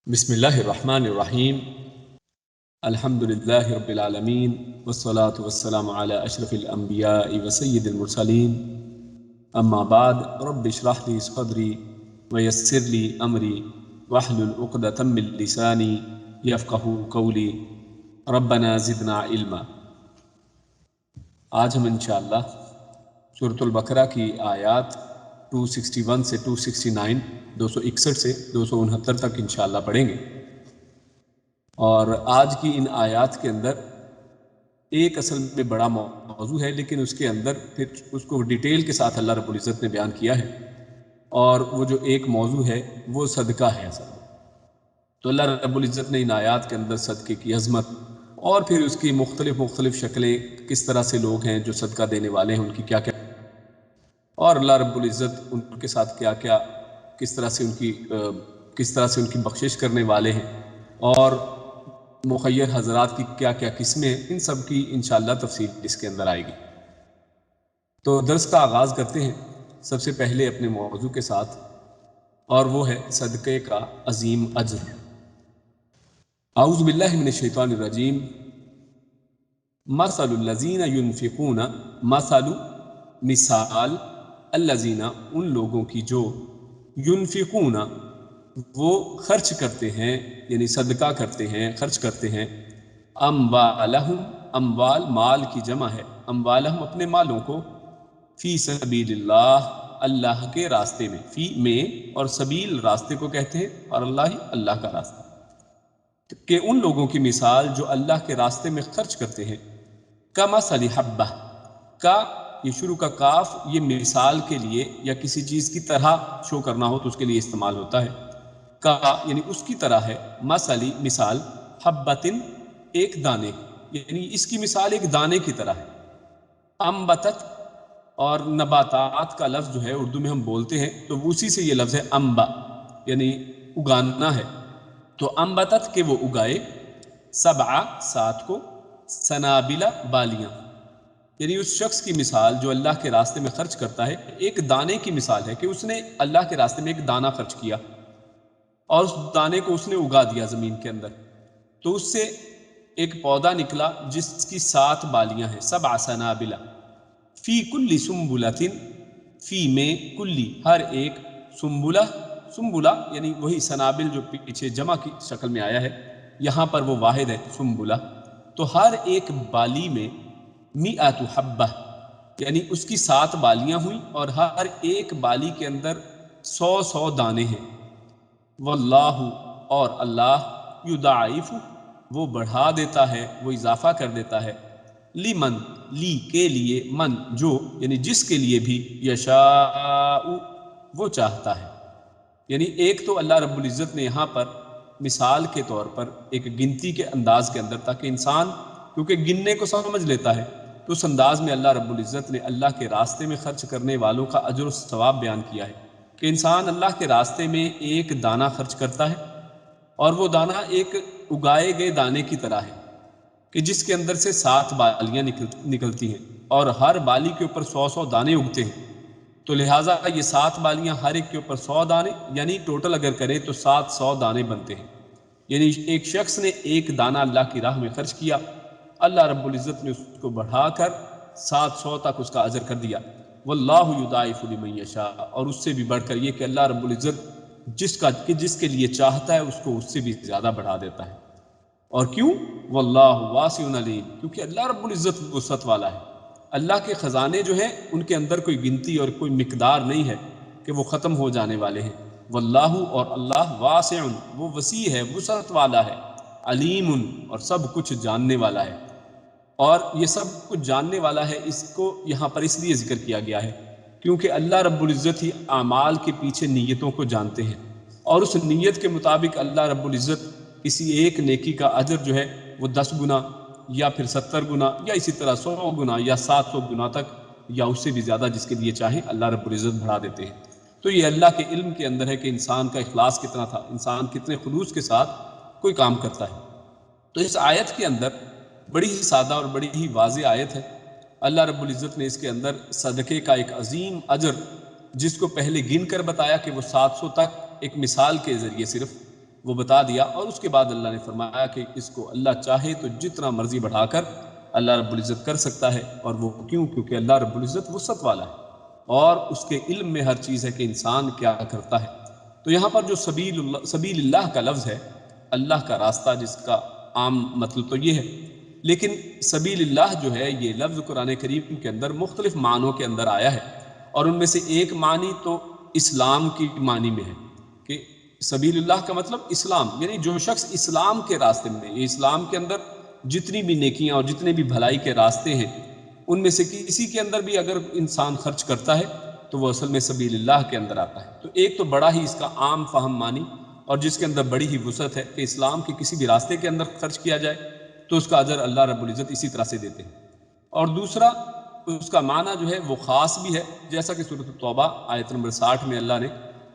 بسم اللہ الرحمن الرحیم الحمد للہ رب العالمین والصلاة والسلام علی اشرف الانبیاء وسید المرسلین اما بعد رب اشرح لی صدری ویسر لی امری واحلل عقدۃ من لسانی یفقہوا قولی ربنا زدنا علما۔ آج ہم انشاءاللہ سورۃ البقرہ کی آیات 261 سے 269 261 سے 269 تک انشاءاللہ پڑھیں گے، اور آج کی ان آیات کے اندر ایک اصل میں بڑا موضوع ہے، لیکن اس کے اندر پھر اس کو ڈیٹیل کے ساتھ اللہ رب العزت نے بیان کیا ہے، اور وہ جو ایک موضوع ہے وہ صدقہ ہے اصل میں۔ تو اللہ رب العزت نے ان آیات کے اندر صدقے کی عظمت اور پھر اس کی مختلف شکلیں، کس طرح سے لوگ ہیں جو صدقہ دینے والے ہیں، ان کی کیا کیا، اور اللہ رب العزت ان کے ساتھ کیا کیا، کس طرح سے ان کی بخشش کرنے والے ہیں، اور مخیر حضرات کی کیا کیا قسمیں ہیں، ان سب کی انشاءاللہ تفصیل اس کے اندر آئے گی۔ تو درس کا آغاز کرتے ہیں سب سے پہلے اپنے موضوع کے ساتھ، اور وہ ہے صدقے کا عظیم اجر۔ اعوذ باللہ من الشیطان الرجیم۔ مثل الذین ینفقون، مثال الذین ان لوگوں کی جو ینفقون وہ خرچ کرتے ہیں، یعنی صدقہ کرتے ہیں، خرچ کرتے ہیں، اموالہم، اموال مال کی جمع ہے، اموالہم اپنے مالوں کو، فی سبیل اللہ اللہ کے راستے میں، فی میں اور سبیل راستے کو کہتے ہیں، اور اللہ کا راستہ، کہ ان لوگوں کی مثال جو اللہ کے راستے میں خرچ کرتے ہیں، کمثل حبہ، کا یہ شروع کا کاف یہ مثال کے لیے یا کسی چیز کی طرح شو کرنا ہو تو اس کے لیے استعمال ہوتا ہے، کا یعنی اس کی طرح ہے، مثلی مثال، حبتن ایک دانے، یعنی اس کی مثال ایک دانے کی طرح ہے، انبتت، اور نباتات کا لفظ جو ہے اردو میں ہم بولتے ہیں تو اسی سے یہ لفظ ہے انبا، یعنی اگانا ہے، تو انبتت کہ وہ اگائے، سبع سات کو، سنابلہ بالیاں، یعنی اس شخص کی مثال جو اللہ کے راستے میں خرچ کرتا ہے، ایک دانے کی مثال ہے کہ اس نے اللہ کے راستے میں ایک دانہ خرچ کیا اور اس دانے کو اس نے اگا دیا زمین کے اندر، تو اس سے ایک پودا نکلا جس کی 7 بالیاں ہیں، 7 سنابلہ، فی کل سنبلۃ، فی میں، کلی ہر ایک، سنبلہ یعنی وہی سنابل جو پیچھے جمع کی شکل میں آیا ہے، یہاں پر وہ واحد ہے سنبلہ، تو ہر ایک بالی میں 100 حبہ، یعنی اس کی 7 بالیاں ہوئیں اور ہر ایک بالی کے اندر 100 دانے ہیں، واللہ اور اللہ، یضاعف وہ بڑھا دیتا ہے، وہ اضافہ کر دیتا ہے، لمن لی کے لیے، من جو یعنی جس کے لیے بھی، یشاء وہ چاہتا ہے، یعنی ایک تو اللہ رب العزت نے یہاں پر مثال کے طور پر ایک گنتی کے انداز کے اندر، تاکہ انسان کیونکہ گننے کو سمجھ لیتا ہے تو اس انداز میں اللہ رب العزت نے اللہ کے راستے میں خرچ کرنے والوں کا اجر و ثواب بیان کیا ہے، کہ انسان اللہ کے راستے میں ایک دانہ خرچ کرتا ہے، اور وہ دانہ ایک اگائے گئے دانے کی طرح ہے کہ جس کے اندر سے 7 بالیاں نکلتی ہیں، اور ہر بالی کے اوپر 100 دانے اگتے ہیں، تو لہٰذا یہ 7 بالیاں ہر ایک کے اوپر 100 دانے، یعنی ٹوٹل اگر کریں تو 700 دانے بنتے ہیں، یعنی ایک شخص نے ایک دانہ اللہ کی راہ میں خرچ کیا، اللہ رب العزت نے اس کو بڑھا کر 700 تک اس کا اجر کر دیا، واللہ یضاعف لمن یشاء، اور اس سے بھی بڑھ کر یہ کہ اللہ رب العزت جس کے لیے چاہتا ہے اس کو اس سے بھی زیادہ بڑھا دیتا ہے، اور کیوں؟ واللہ واسع علیم، کیونکہ اللہ رب العزت وسعت والا ہے، اللہ کے خزانے جو ہیں ان کے اندر کوئی گنتی اور کوئی مقدار نہیں ہے کہ وہ ختم ہو جانے والے ہیں، واللہ اور اللہ، واسع وہ وسیع ہے، وسعت والا ہے، علیم اور سب کچھ جاننے والا ہے، اور یہ سب کچھ جاننے والا ہے اس کو یہاں پر اس لیے ذکر کیا گیا ہے کیونکہ اللہ رب العزت ہی اعمال کے پیچھے نیتوں کو جانتے ہیں، اور اس نیت کے مطابق اللہ رب العزت کسی ایک نیکی کا اجر جو ہے وہ 10 گنا یا پھر 70 گنا یا اسی طرح 100 گنا یا 700 گنا تک یا اس سے بھی زیادہ جس کے لیے چاہیں اللہ رب العزت بڑھا دیتے ہیں۔ تو یہ اللہ کے علم کے اندر ہے کہ انسان کا اخلاص کتنا تھا، انسان کتنے خلوص کے ساتھ کوئی کام کرتا ہے۔ تو اس آیت کے اندر بڑی ہی سادہ اور بڑی ہی واضح آیت ہے، اللہ رب العزت نے اس کے اندر صدقے کا ایک عظیم اجر، جس کو پہلے گن کر بتایا کہ وہ 700 تک ایک مثال کے ذریعے صرف، وہ بتا دیا، اور اس کے بعد اللہ نے فرمایا کہ اس کو اللہ چاہے تو جتنا مرضی بڑھا کر اللہ رب العزت کر سکتا ہے، اور وہ کیونکہ اللہ رب العزت وسعت والا ہے اور اس کے علم میں ہر چیز ہے کہ انسان کیا کرتا ہے۔ تو یہاں پر جو سبیل اللہ کا لفظ ہے، اللہ کا راستہ، جس کا عام مطلب تو یہ ہے، لیکن سبیل اللہ جو ہے یہ لفظ قرآن کریم کے اندر مختلف معنوں کے اندر آیا ہے، اور ان میں سے ایک معنی تو اسلام کی معنی میں ہے کہ سبیل اللہ کا مطلب اسلام، یعنی جو شخص اسلام کے راستے میں، یہ اسلام کے اندر جتنی بھی نیکیاں اور جتنے بھی بھلائی کے راستے ہیں ان میں سے کسی کے اندر بھی اگر انسان خرچ کرتا ہے تو وہ اصل میں سبیل اللہ کے اندر آتا ہے۔ تو ایک تو بڑا ہی اس کا عام فہم معنی اور جس کے اندر بڑی ہی وسعت ہے کہ اسلام کے کسی بھی راستے کے اندر خرچ کیا جائے تو اس کا اجر اللہ رب العزت اسی طرح سے دیتے ہیں۔ اور دوسرا اس کا معنی جو ہے وہ خاص بھی ہے، جیسا کہ سورۃ التوبہ آیت نمبر 60 میں اللہ نے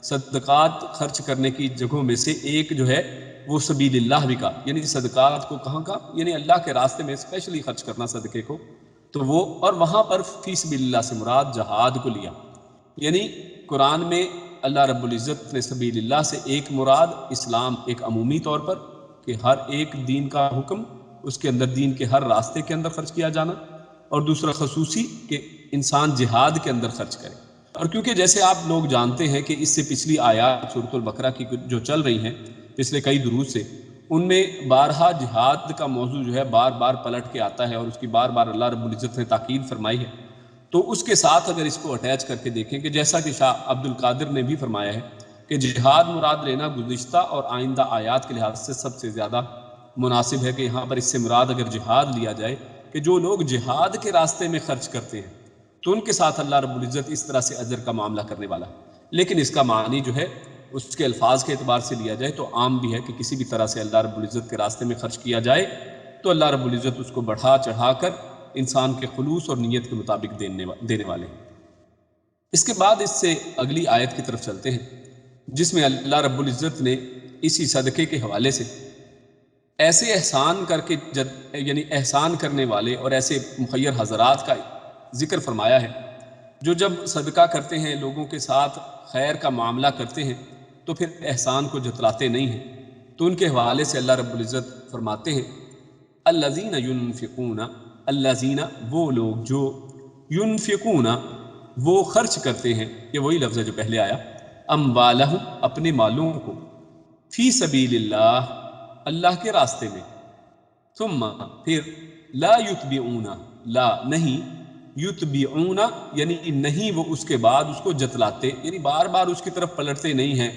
صدقات خرچ کرنے کی جگہوں میں سے ایک جو ہے وہ سبیل اللہ بھی کہا، یعنی صدقات کو کہاں کہا، یعنی اللہ کے راستے میں اسپیشلی خرچ کرنا صدقے کو، تو وہ، اور وہاں پر فی سبیل اللہ سے مراد جہاد کو لیا، یعنی قرآن میں اللہ رب العزت نے سبیل اللہ سے ایک مراد اسلام ایک عمومی طور پر کہ ہر ایک دین کا حکم، اس کے اندر دین کے ہر راستے کے اندر خرچ کیا جانا، اور دوسرا خصوصی کہ انسان جہاد کے اندر خرچ کرے۔ اور کیونکہ جیسے آپ لوگ جانتے ہیں کہ اس سے پچھلی آیات سورۃ البقرہ کی جو چل رہی ہیں پچھلے کئی دروس سے، ان میں بارہا جہاد کا موضوع جو ہے بار بار پلٹ کے آتا ہے اور اس کی بار بار اللہ رب العزت نے تاکید فرمائی ہے۔ تو اس کے ساتھ اگر اس کو اٹیچ کر کے دیکھیں کہ جیسا کہ شاہ عبد القادر نے بھی فرمایا ہے کہ جہاد مراد لینا گزشتہ اور آئندہ آیات کے لحاظ سے سب سے زیادہ مناسب ہے، کہ یہاں پر اس سے مراد اگر جہاد لیا جائے کہ جو لوگ جہاد کے راستے میں خرچ کرتے ہیں تو ان کے ساتھ اللہ رب العزت اس طرح سے اجر کا معاملہ کرنے والا ہے۔ لیکن اس کا معنی جو ہے اس کے الفاظ کے اعتبار سے لیا جائے تو عام بھی ہے کہ کسی بھی طرح سے اللہ رب العزت کے راستے میں خرچ کیا جائے تو اللہ رب العزت اس کو بڑھا چڑھا کر انسان کے خلوص اور نیت کے مطابق دینے والے ہیں۔ اس کے بعد اس سے اگلی آیت کی طرف چلتے ہیں جس میں اللہ رب العزت نے اسی صدقے کے حوالے سے ایسے احسان کر کے یعنی احسان کرنے والے اور ایسے مخیر حضرات کا ذکر فرمایا ہے جو جب صدقہ کرتے ہیں، لوگوں کے ساتھ خیر کا معاملہ کرتے ہیں تو پھر احسان کو جتلاتے نہیں ہیں۔ تو ان کے حوالے سے اللہ رب العزت فرماتے ہیں الذین ینفقون، الذین وہ لوگ جو ینفقون وہ خرچ کرتے ہیں، یہ وہی لفظ ہے جو پہلے آیا، اموالہم اپنے مالوں کو، فی سبیل اللہ اللہ کے راستے میں، ثم پھر لا یتبعون لا نہیں، یتبعون یعنی نہیں وہ اس کے بعد اس کو جتلاتے، یعنی بار بار اس کی طرف پلٹتے نہیں ہیں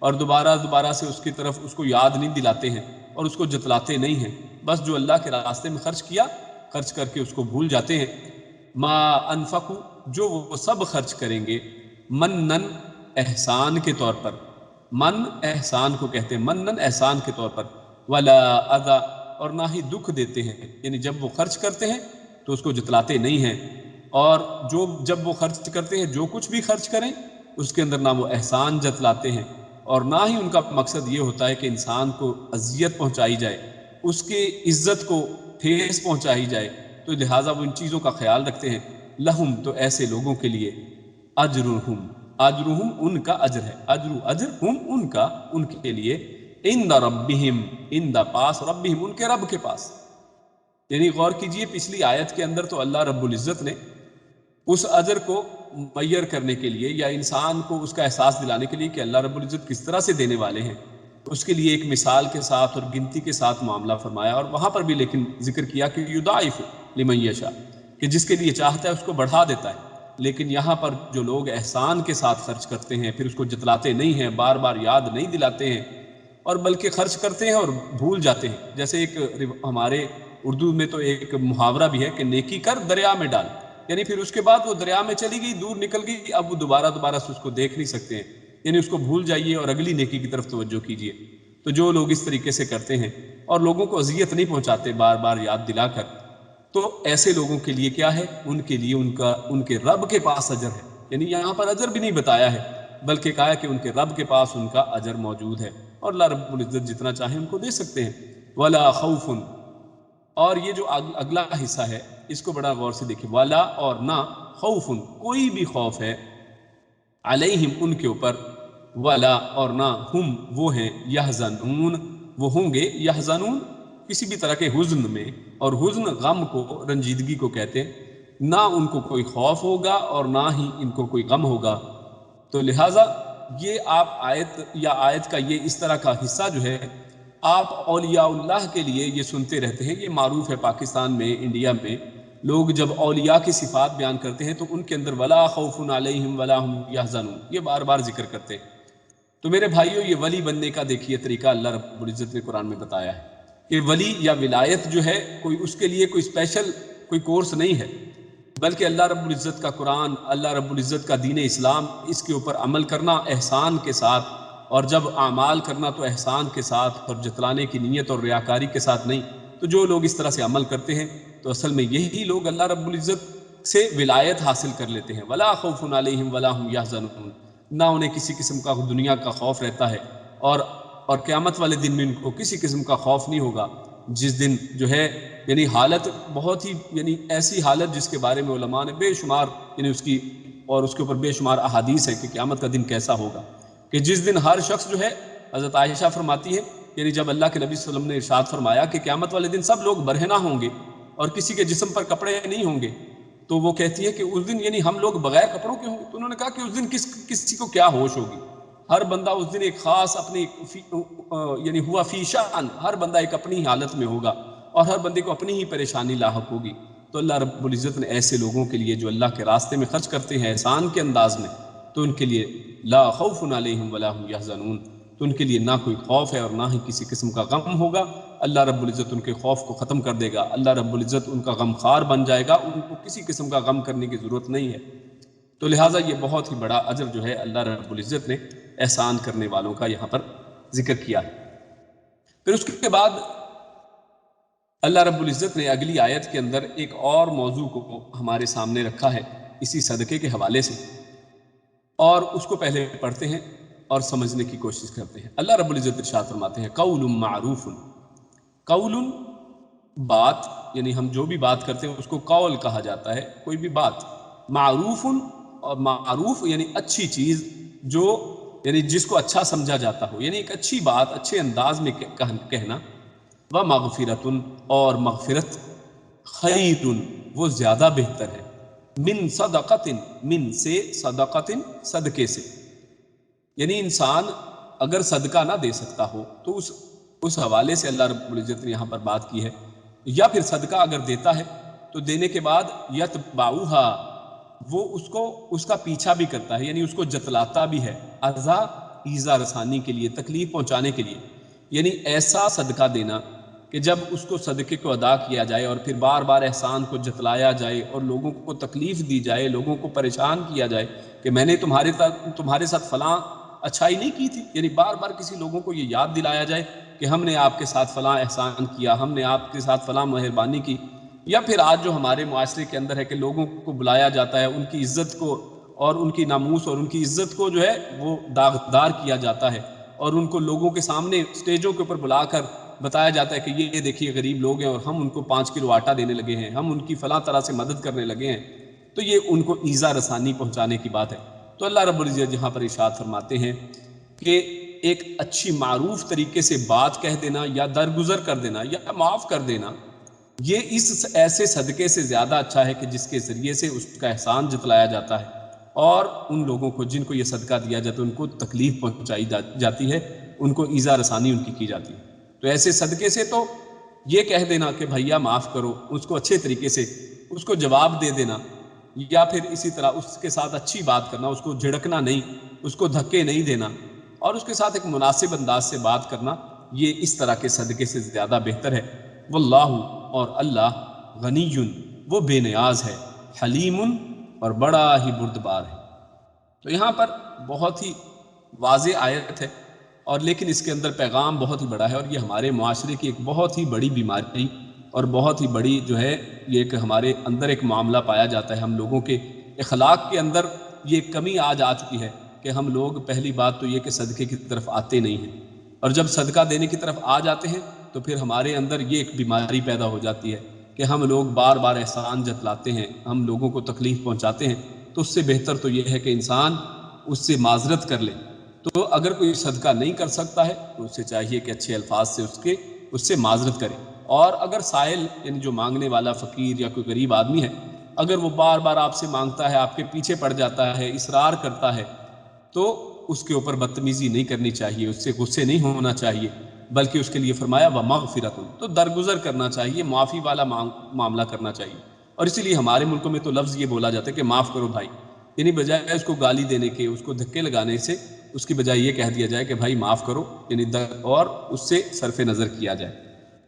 اور دوبارہ سے اس کی طرف اس کو یاد نہیں دلاتے ہیں اور اس کو جتلاتے نہیں ہیں، بس جو اللہ کے راستے میں خرچ کیا، خرچ کر کے اس کو بھول جاتے ہیں۔ ما انفقوا جو وہ سب خرچ کریں گے، منن احسان کے طور پر، من احسان کو کہتے ہیں، منن احسان کے طور پر، ولا اذى اور نہ ہی دکھ دیتے ہیں، یعنی جب وہ خرچ کرتے ہیں تو اس کو جتلاتے نہیں ہیں، اور جب وہ خرچ کرتے ہیں جو کچھ بھی خرچ کریں اس کے اندر نہ وہ احسان جتلاتے ہیں اور نہ ہی ان کا مقصد یہ ہوتا ہے کہ انسان کو اذیت پہنچائی جائے، اس کے عزت کو ٹھیس پہنچائی جائے، تو لہٰذا وہ ان چیزوں کا خیال رکھتے ہیں۔ لہم تو ایسے لوگوں کے لیے اجرہم، اجرہم ان کا اجر ہے، اجر ہم ان کا، ان کے لیے، عند ربہم عند پاس، ربہم ان کے رب کے پاس۔ یعنی غور کیجئے پچھلی آیت کے اندر تو اللہ رب العزت نے اس اجر کو معیر کرنے کے لیے یا انسان کو اس کا احساس دلانے کے لیے کہ اللہ رب العزت کس طرح سے دینے والے ہیں، اس کے لیے ایک مثال کے ساتھ اور گنتی کے ساتھ معاملہ فرمایا، اور وہاں پر بھی لیکن ذکر کیا کہ یضاعف لمن یشاء، کہ جس کے لیے چاہتا ہے اس کو بڑھا دیتا ہے۔ لیکن یہاں پر جو لوگ احسان کے ساتھ خرچ کرتے ہیں پھر اس کو جتلاتے نہیں ہیں، بار بار یاد نہیں دلاتے ہیں اور بلکہ خرچ کرتے ہیں اور بھول جاتے ہیں، جیسے ایک ہمارے اردو میں تو ایک محاورہ بھی ہے کہ نیکی کر دریا میں ڈال، یعنی پھر اس کے بعد وہ دریا میں چلی گئی، دور نکل گئی، اب وہ دوبارہ سے اس کو دیکھ نہیں سکتے ہیں، یعنی اس کو بھول جائیے اور اگلی نیکی کی طرف توجہ کیجیے۔ تو جو لوگ اس طریقے سے کرتے ہیں اور لوگوں کو اذیت نہیں پہنچاتے بار بار یاد دلا کر، تو ایسے لوگوں کے لیے کیا ہے، ان کے لیے ان کے رب کے پاس اجر ہے، یعنی یہاں پر اجر بھی نہیں بتایا ہے بلکہ کہا ہے کہ ان کے رب کے پاس ان کا اجر موجود ہے، اور اللہ رب العزت جتنا چاہیں ان کو دے سکتے ہیں۔ ولا خوف، اور یہ جو اگلا حصہ ہے اس کو بڑا غور سے دیکھیں، ولا اور نہ، خوف کوئی بھی خوف ہے، علیہم ان کے اوپر، ولا اور نہ ہم وہ ہیں یحزنون وہ ہوں گے یحزنون کسی بھی طرح کے حزن میں، اور حزن غم کو رنجیدگی کو کہتے ہیں، نہ ان کو کوئی خوف ہوگا اور نہ ہی ان کو کوئی غم ہوگا۔ تو لہٰذا یہ آپ آیت کا یہ اس طرح کا حصہ جو ہے آپ اولیاء اللہ کے لیے یہ سنتے رہتے ہیں۔ یہ معروف ہے پاکستان میں، انڈیا میں لوگ جب اولیاء کی صفات بیان کرتے ہیں تو ان کے اندر ولا خوف علیہم ولا ہم یحزنون یہ بار بار ذکر کرتے ہیں۔ تو میرے بھائیوں، یہ ولی بننے کا دیکھیے طریقہ اللہ رب العزت نے قرآن میں بتایا ہے کہ ولی یا ولایت جو ہے کوئی اس کے لیے کوئی اسپیشل کوئی کورس نہیں ہے، بلکہ اللہ رب العزت کا قرآن، اللہ رب العزت کا دین اسلام، اس کے اوپر عمل کرنا احسان کے ساتھ، اور جب اعمال کرنا تو احسان کے ساتھ اور جتلانے کی نیت اور ریاکاری کے ساتھ نہیں۔ تو جو لوگ اس طرح سے عمل کرتے ہیں تو اصل میں یہی لوگ اللہ رب العزت سے ولایت حاصل کر لیتے ہیں۔ ولا خوف علیہم ولا ہم یحزنون نہ انہیں کسی قسم کا دنیا کا خوف رہتا ہے، اور قیامت والے دن میں ان کو کسی قسم کا خوف نہیں ہوگا، جس دن جو ہے یعنی حالت بہت ہی یعنی ایسی حالت جس کے بارے میں علماء نے بے شمار یعنی اس کی اور اس کے اوپر بے شمار احادیث ہے کہ قیامت کا دن کیسا ہوگا، کہ جس دن ہر شخص جو ہے، حضرت عائشہ فرماتی ہے یعنی جب اللہ کے نبی صلی اللہ علیہ وسلم نے ارشاد فرمایا کہ قیامت والے دن سب لوگ برہنہ ہوں گے اور کسی کے جسم پر کپڑے نہیں ہوں گے، تو وہ کہتی ہے کہ اس دن یعنی ہم لوگ بغیر کپڑوں کے ہوں گے۔ تو انہوں نے کہا کہ اس دن کسی کو کیا ہوش ہوگی، ہر بندہ اس دن ایک خاص اپنی یعنی ہوا فی شأن، ہر بندہ ایک اپنی حالت میں ہوگا اور ہر بندے کو اپنی ہی پریشانی لاحق ہوگی۔ تو اللہ رب العزت نے ایسے لوگوں کے لیے جو اللہ کے راستے میں خرچ کرتے ہیں احسان کے انداز میں، تو ان کے لیے لا خوف علیہم ولا ہم یحزنون، تو ان کے لیے نہ کوئی خوف ہے اور نہ ہی کسی قسم کا غم ہوگا۔ اللہ رب العزت ان کے خوف کو ختم کر دے گا، اللہ رب العزت ان کا غم خوار بن جائے گا، ان کو کسی قسم کا غم کرنے کی ضرورت نہیں ہے۔ تو لہٰذا یہ بہت ہی بڑا اجر جو ہے اللہ رب العزت نے احسان کرنے والوں کا یہاں پر ذکر کیا ہے۔ پھر اس کے بعد اللہ رب العزت نے اگلی آیت کے اندر ایک اور موضوع کو ہمارے سامنے رکھا ہے اسی صدقے کے حوالے سے، اور اس کو پہلے پڑھتے ہیں اور سمجھنے کی کوشش کرتے ہیں۔ اللہ رب العزت ارشاد فرماتے ہیں قول معروف، قول بات، یعنی ہم جو بھی بات کرتے ہیں اس کو قول کہا جاتا ہے، کوئی بھی بات، معروف اور معروف یعنی اچھی چیز، جو یعنی جس کو اچھا سمجھا جاتا ہو، یعنی ایک اچھی بات اچھے انداز میں کہنا، و مغفرت اور مغفرت، خیر وہ زیادہ بہتر ہے، من صدقت، من سے صدقت صدقے سے، یعنی انسان اگر صدقہ نہ دے سکتا ہو تو اس حوالے سے اللہ رب العزت نے یہاں پر بات کی ہے، یا پھر صدقہ اگر دیتا ہے تو دینے کے بعد یتبعوہا وہ اس کا پیچھا بھی کرتا ہے، یعنی اس کو جتلاتا بھی ہے، اذا ایذا رسانی کے لیے، تکلیف پہنچانے کے لیے، یعنی ایسا صدقہ دینا کہ جب اس کو صدقے کو ادا کیا جائے اور پھر بار بار احسان کو جتلایا جائے اور لوگوں کو تکلیف دی جائے، لوگوں کو پریشان کیا جائے کہ میں نے تمہارے ساتھ فلاں اچھائی نہیں کی تھی، یعنی بار بار کسی لوگوں کو یہ یاد دلایا جائے کہ ہم نے آپ کے ساتھ فلاں احسان کیا، ہم نے آپ کے ساتھ فلاں مہربانی کی۔ یا پھر آج جو ہمارے معاشرے کے اندر ہے کہ لوگوں کو بلایا جاتا ہے، ان کی عزت کو اور ان کی ناموس اور ان کی عزت کو جو ہے وہ داغدار کیا جاتا ہے، اور ان کو لوگوں کے سامنے اسٹیجوں کے اوپر بلا کر بتایا جاتا ہے کہ یہ دیکھیے غریب لوگ ہیں اور ہم ان کو 5 کلو آٹا دینے لگے ہیں، ہم ان کی فلاں طرح سے مدد کرنے لگے ہیں، تو یہ ان کو ایذا رسانی پہنچانے کی بات ہے۔ تو اللہ رب العزت یہاں پر ارشاد فرماتے ہیں کہ ایک اچھی معروف طریقے سے بات کہہ دینا یا درگزر کر دینا یا معاف کر دینا، یہ اس ایسے صدقے سے زیادہ اچھا ہے کہ جس کے ذریعے سے اس کا احسان جتلایا جاتا ہے اور ان لوگوں کو جن کو یہ صدقہ دیا جاتا ہے ان کو تکلیف پہنچائی جاتی ہے، ان کو ایذا رسانی ان کی جاتی ہے۔ تو ایسے صدقے سے تو یہ کہہ دینا کہ بھیا معاف کرو، اس کو اچھے طریقے سے اس کو جواب دے دینا، یا پھر اسی طرح اس کے ساتھ اچھی بات کرنا، اس کو جھڑکنا نہیں، اس کو دھکے نہیں دینا اور اس کے ساتھ ایک مناسب انداز سے بات کرنا، یہ اس طرح کے صدقے سے زیادہ بہتر ہے۔ واللہ اور اللہ غنی وہ بے نیاز ہے، حلیم اور بڑا ہی بردبار ہے۔ تو یہاں پر بہت ہی واضح آیت ہے، اور لیکن اس کے اندر پیغام بہت ہی بڑا ہے، اور یہ ہمارے معاشرے کی ایک بہت ہی بڑی بیماری اور بہت ہی بڑی جو ہے یہ ایک ہمارے اندر ایک معاملہ پایا جاتا ہے، ہم لوگوں کے اخلاق کے اندر یہ کمی آج آ چکی ہے کہ ہم لوگ پہلی بات تو یہ کہ صدقے کی طرف آتے نہیں ہیں، اور جب صدقہ دینے کی طرف آ جاتے ہیں تو پھر ہمارے اندر یہ ایک بیماری پیدا ہو جاتی ہے کہ ہم لوگ بار بار احسان جتلاتے ہیں، ہم لوگوں کو تکلیف پہنچاتے ہیں۔ تو اس سے بہتر تو یہ ہے کہ انسان اس سے معذرت کر لے، تو اگر کوئی صدقہ نہیں کر سکتا ہے تو اسے چاہیے کہ اچھے الفاظ سے اس سے معذرت کرے، اور اگر سائل یعنی جو مانگنے والا فقیر یا کوئی غریب آدمی ہے، اگر وہ بار بار آپ سے مانگتا ہے، آپ کے پیچھے پڑ جاتا ہے، اصرار کرتا ہے، تو اس کے اوپر بدتمیزی نہیں کرنی چاہیے، اس سے غصے نہیں ہونا چاہیے، بلکہ اس کے لیے فرمایا وَمَغْفِرَةٌ، تو درگزر کرنا چاہیے، معافی والا معاملہ کرنا چاہیے۔ اور اسی لیے ہمارے ملکوں میں تو لفظ یہ بولا جاتا ہے کہ معاف کرو بھائی، یعنی بجائے اس کو گالی دینے کے، اس کو دھکے لگانے سے، اس کی بجائے یہ کہہ دیا جائے کہ بھائی معاف کرو، یعنی اور اس سے صرف نظر کیا جائے۔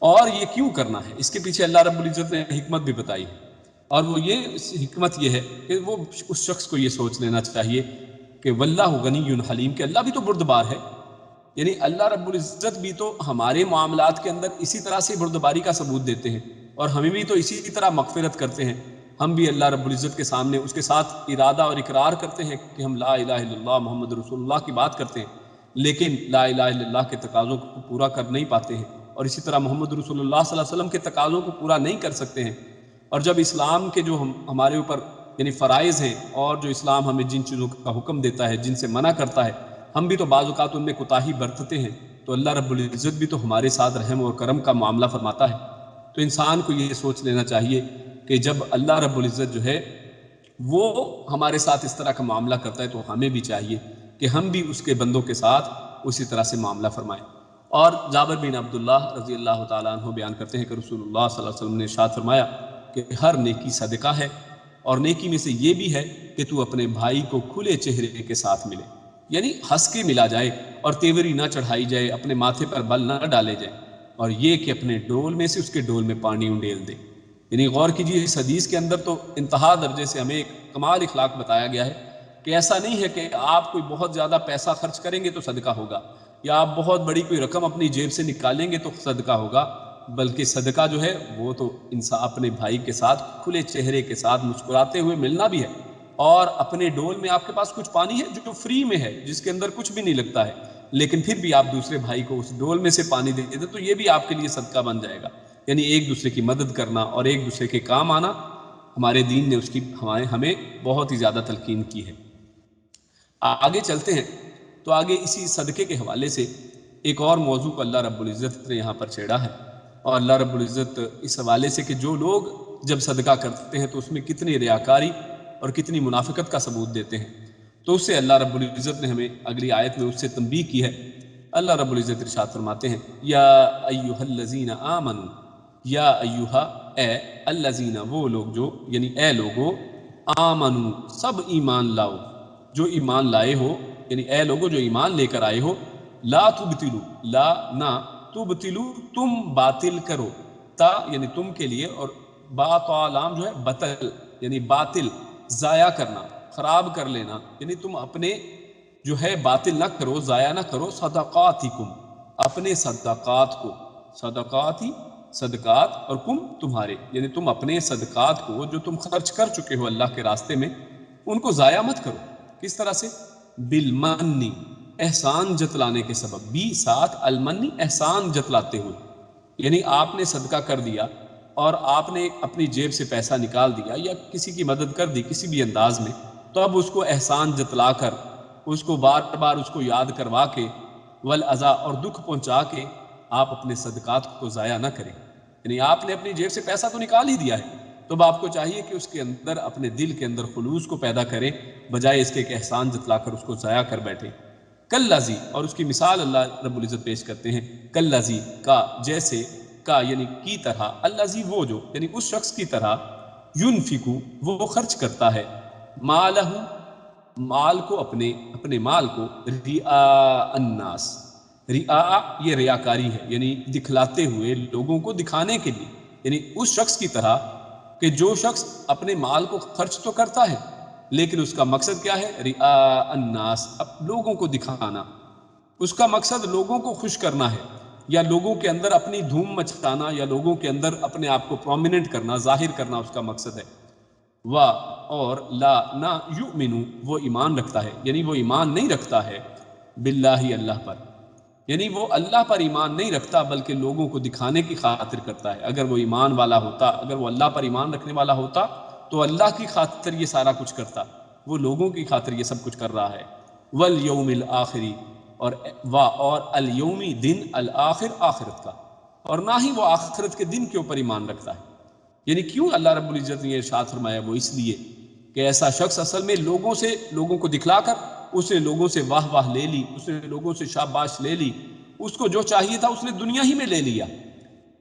اور یہ کیوں کرنا ہے، اس کے پیچھے اللہ رب العزت نے حکمت بھی بتائی ہے، اور وہ یہ حکمت یہ ہے کہ وہ اس شخص کو یہ سوچ لینا چاہیے کہ واللہ غنی حلیم، کہ اللہ بھی تو بردبار ہے، یعنی اللہ رب العزت بھی تو ہمارے معاملات کے اندر اسی طرح سے بردباری کا ثبوت دیتے ہیں، اور ہمیں بھی تو اسی طرح مغفرت کرتے ہیں۔ ہم بھی اللہ رب العزت کے سامنے اس کے ساتھ ارادہ اور اقرار کرتے ہیں کہ ہم لا الہ الا اللہ محمد رسول اللہ کی بات کرتے ہیں، لیکن لا الہ الا اللہ کے تقاضوں کو پورا کر نہیں پاتے ہیں، اور اسی طرح محمد رسول اللہ صلی اللہ علیہ وسلم کے تقاضوں کو پورا نہیں کر سکتے ہیں۔ اور جب اسلام کے جو ہمارے اوپر یعنی فرائض ہیں، اور جو اسلام ہمیں جن چیزوں کا حکم دیتا ہے، جن سے منع کرتا ہے، ہم بھی تو بعض اوقات ان میں کوتاہی برتتے ہیں، تو اللہ رب العزت بھی تو ہمارے ساتھ رحم اور کرم کا معاملہ فرماتا ہے۔ تو انسان کو یہ سوچ لینا چاہیے کہ جب اللہ رب العزت جو ہے وہ ہمارے ساتھ اس طرح کا معاملہ کرتا ہے، تو ہمیں بھی چاہیے کہ ہم بھی اس کے بندوں کے ساتھ اسی طرح سے معاملہ فرمائیں۔ اور جابر بن عبداللہ رضی اللہ تعالیٰ عنہ بیان کرتے ہیں کہ رسول اللہ صلی اللہ علیہ وسلم نے ارشاد فرمایا کہ ہر نیکی صدقہ ہے، اور نیکی میں سے یہ بھی ہے کہ تو اپنے بھائی کو کھلے چہرے کے ساتھ ملے، یعنی ہنس کے ملا جائے، اور تیوری نہ چڑھائی جائے، اپنے ماتھے پر بل نہ ڈالے جائے، اور یہ کہ اپنے ڈول میں سے اس کے ڈول میں پانی انڈیل دے۔ یعنی غور کیجیے، اس حدیث کے اندر تو انتہا درجے سے ہمیں ایک کمال اخلاق بتایا گیا ہے کہ ایسا نہیں ہے کہ آپ کوئی بہت زیادہ پیسہ خرچ کریں گے تو صدقہ ہوگا، یا آپ بہت بڑی کوئی رقم اپنی جیب سے نکالیں گے تو صدقہ ہوگا، بلکہ صدقہ جو ہے وہ تو انسان اپنے بھائی کے ساتھ کھلے چہرے کے ساتھ مسکراتے ہوئے ملنا بھی ہے، اور اپنے ڈول میں آپ کے پاس کچھ پانی ہے جو فری میں ہے، جس کے اندر کچھ بھی نہیں لگتا ہے، لیکن پھر بھی آپ دوسرے بھائی کو اس ڈول میں سے پانی دے دیں تو یہ بھی آپ کے لیے صدقہ بن جائے گا۔ یعنی ایک دوسرے کی مدد کرنا اور ایک دوسرے کے کام آنا، ہمارے دین نے اس کی ہمیں بہت ہی زیادہ تلقین کی ہے۔ آگے چلتے ہیں تو آگے اسی صدقے کے حوالے سے ایک اور موضوع کو اللہ رب العزت نے یہاں پر چھیڑا ہے، اور اللہ رب العزت اس حوالے سے کہ جو لوگ جب صدقہ کرتے ہیں تو اس میں کتنی ریاکاری اور کتنی منافقت کا ثبوت دیتے ہیں، تو اس سے اللہ رب العزت نے ہمیں اگلی آیت میں اس سے تنبیہ کی ہے۔ اللہ رب العزت ارشاد فرماتے ہیں یا ایھا الذین آمنوا، یا ایھا اے الذین وہ لوگ جو، یعنی اے لوگو، آمنو سب ایمان لاؤ، جو ایمان لائے ہو، یعنی اے لوگو جو ایمان لے کر آئے ہو، لا تبتلو، لا نہ، تبتلو تم باطل کرو، تا یعنی تم کے لیے، اور با تا لام جو ہے بطل یعنی باطل، ضائع کرنا، خراب کر لینا، یعنی تم اپنے جو ہے باطل نہ کرو، ضائع نہ کرو، صدقاتکم اپنے صدقات کو، صدقاتی صدقات، اور کم تمہارے، یعنی تم اپنے صدقات کو جو تم خرچ کر چکے ہو اللہ کے راستے میں، ان کو ضائع مت کرو۔ کس طرح سے؟ بالمنی، احسان جتلانے کے سبب، بھی ساتھ المنی، احسان جتلاتے ہوئے، یعنی آپ نے صدقہ کر دیا اور آپ نے اپنی جیب سے پیسہ نکال دیا یا کسی کی مدد کر دی کسی بھی انداز میں، تو اب اس کو احسان جتلا کر، اس کو بار بار اس کو یاد کروا کے، والاذا اور دکھ پہنچا کے آپ اپنے صدقات کو ضائع نہ کریں۔ یعنی آپ نے اپنی جیب سے پیسہ تو نکال ہی دیا ہے، تو اب آپ کو چاہیے کہ اس کے اندر اپنے دل کے اندر خلوص کو پیدا کریں، بجائے اس کے ایک احسان جتلا کر اس کو ضائع کر بیٹھے۔ کالذی، اور اس کی مثال اللہ رب العزت پیش کرتے ہیں، کالذی کا، جیسے، کا یعنی کی طرح، الذی وہ جو، یعنی اس شخص کی طرح، ینفقو وہ خرچ کرتا ہے، مالہ مال کو، اپنے مال کو، رئاء الناس، رئاء یہ ریاکاری ہے، یعنی دکھلاتے ہوئے، لوگوں کو دکھانے کے لیے، یعنی اس شخص کی طرح کہ جو شخص اپنے مال کو خرچ تو کرتا ہے لیکن اس کا مقصد کیا ہے؟ رئاء الناس، لوگوں کو دکھانا، اس کا مقصد لوگوں کو خوش کرنا ہے، یا لوگوں کے اندر اپنی دھوم مچانا، یا لوگوں کے اندر اپنے آپ کو پرومیننٹ کرنا، ظاہر کرنا اس کا مقصد ہے۔ اور لا نہ، یؤمنو وہ ایمان رکھتا ہے، یعنی وہ ایمان نہیں رکھتا ہے، باللہ اللہ پر، یعنی وہ اللہ پر ایمان نہیں رکھتا بلکہ لوگوں کو دکھانے کی خاطر کرتا ہے۔ اگر وہ ایمان والا ہوتا، اگر وہ اللہ پر ایمان رکھنے والا ہوتا تو اللہ کی خاطر یہ سارا کچھ کرتا، وہ لوگوں کی خاطر یہ سب کچھ کر رہا ہے۔ والیوم الآخری، اور الیومی دن الآخر آخرت کا، اور نہ ہی وہ آخرت کے دن کے اوپر ایمان رکھتا ہے۔ یعنی کیوں اللہ رب العزت نے یہ ارشاد فرمایا؟ وہ اس لیے کہ ایسا شخص اصل میں لوگوں کو دکھلا کر اس نے لوگوں سے واہ واہ لے لی، اس نے لوگوں سے شاباش لے لی، اس کو جو چاہیے تھا اس نے دنیا ہی میں لے لیا،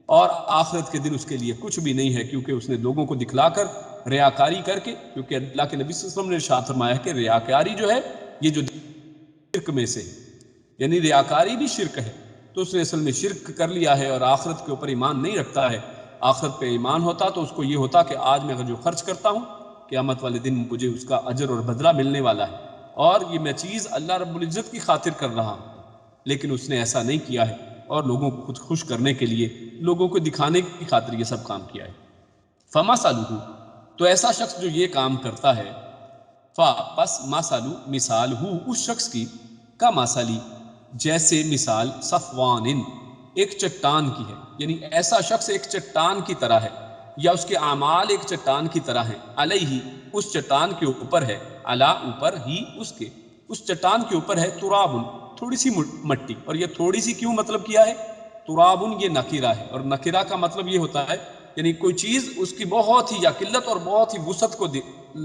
اور آخرت کے دن اس کے لیے کچھ بھی نہیں ہے، کیونکہ اس نے لوگوں کو دکھلا کر ریاکاری کر کے، کیونکہ اللہ کے نبی صلی اللہ علیہ وسلم نے ارشاد فرمایا کہ ریاکاری جو ہے یہ جو شرک میں سے، یعنی ریاکاری بھی شرک ہے، تو اس نے اصل میں شرک کر لیا ہے اور آخرت کے اوپر ایمان نہیں رکھتا ہے۔ آخرت پہ ایمان ہوتا تو اس کو یہ ہوتا کہ آج میں اگر جو خرچ کرتا ہوں قیامت والے دن مجھے اس کا اجر اور بدلہ ملنے والا ہے، اور یہ میں چیز اللہ رب العزت کی خاطر کر رہا ہوں، لیکن اس نے ایسا نہیں کیا ہے، اور لوگوں کو خود خوش کرنے کے لیے، لوگوں کو دکھانے کی خاطر یہ سب کام کیا ہے۔ فَمَثَلُهُ، تو ایسا شخص جو یہ کام کرتا ہے، پس مثل مثال ہو اس شخص کی، کا مثلی جیسے مثال صفوان ایک چٹان کی ہے، یعنی ایسا شخص ایک چٹان کی طرح ہے، یا اس کے اعمال ایک چٹان کی طرح ہیں، علیہ اس چٹان کے اوپر ہے، علا اوپر ہی اس چٹان کے اوپر ہے، تراب تھوڑی سی مٹی، اور یہ تھوڑی سی کیوں مطلب کیا ہے؟ تراب یہ نکرہ ہے، اور نکرہ کا مطلب یہ ہوتا ہے یعنی کوئی چیز اس کی بہت ہی یا قلت اور بہت ہی وسعت کو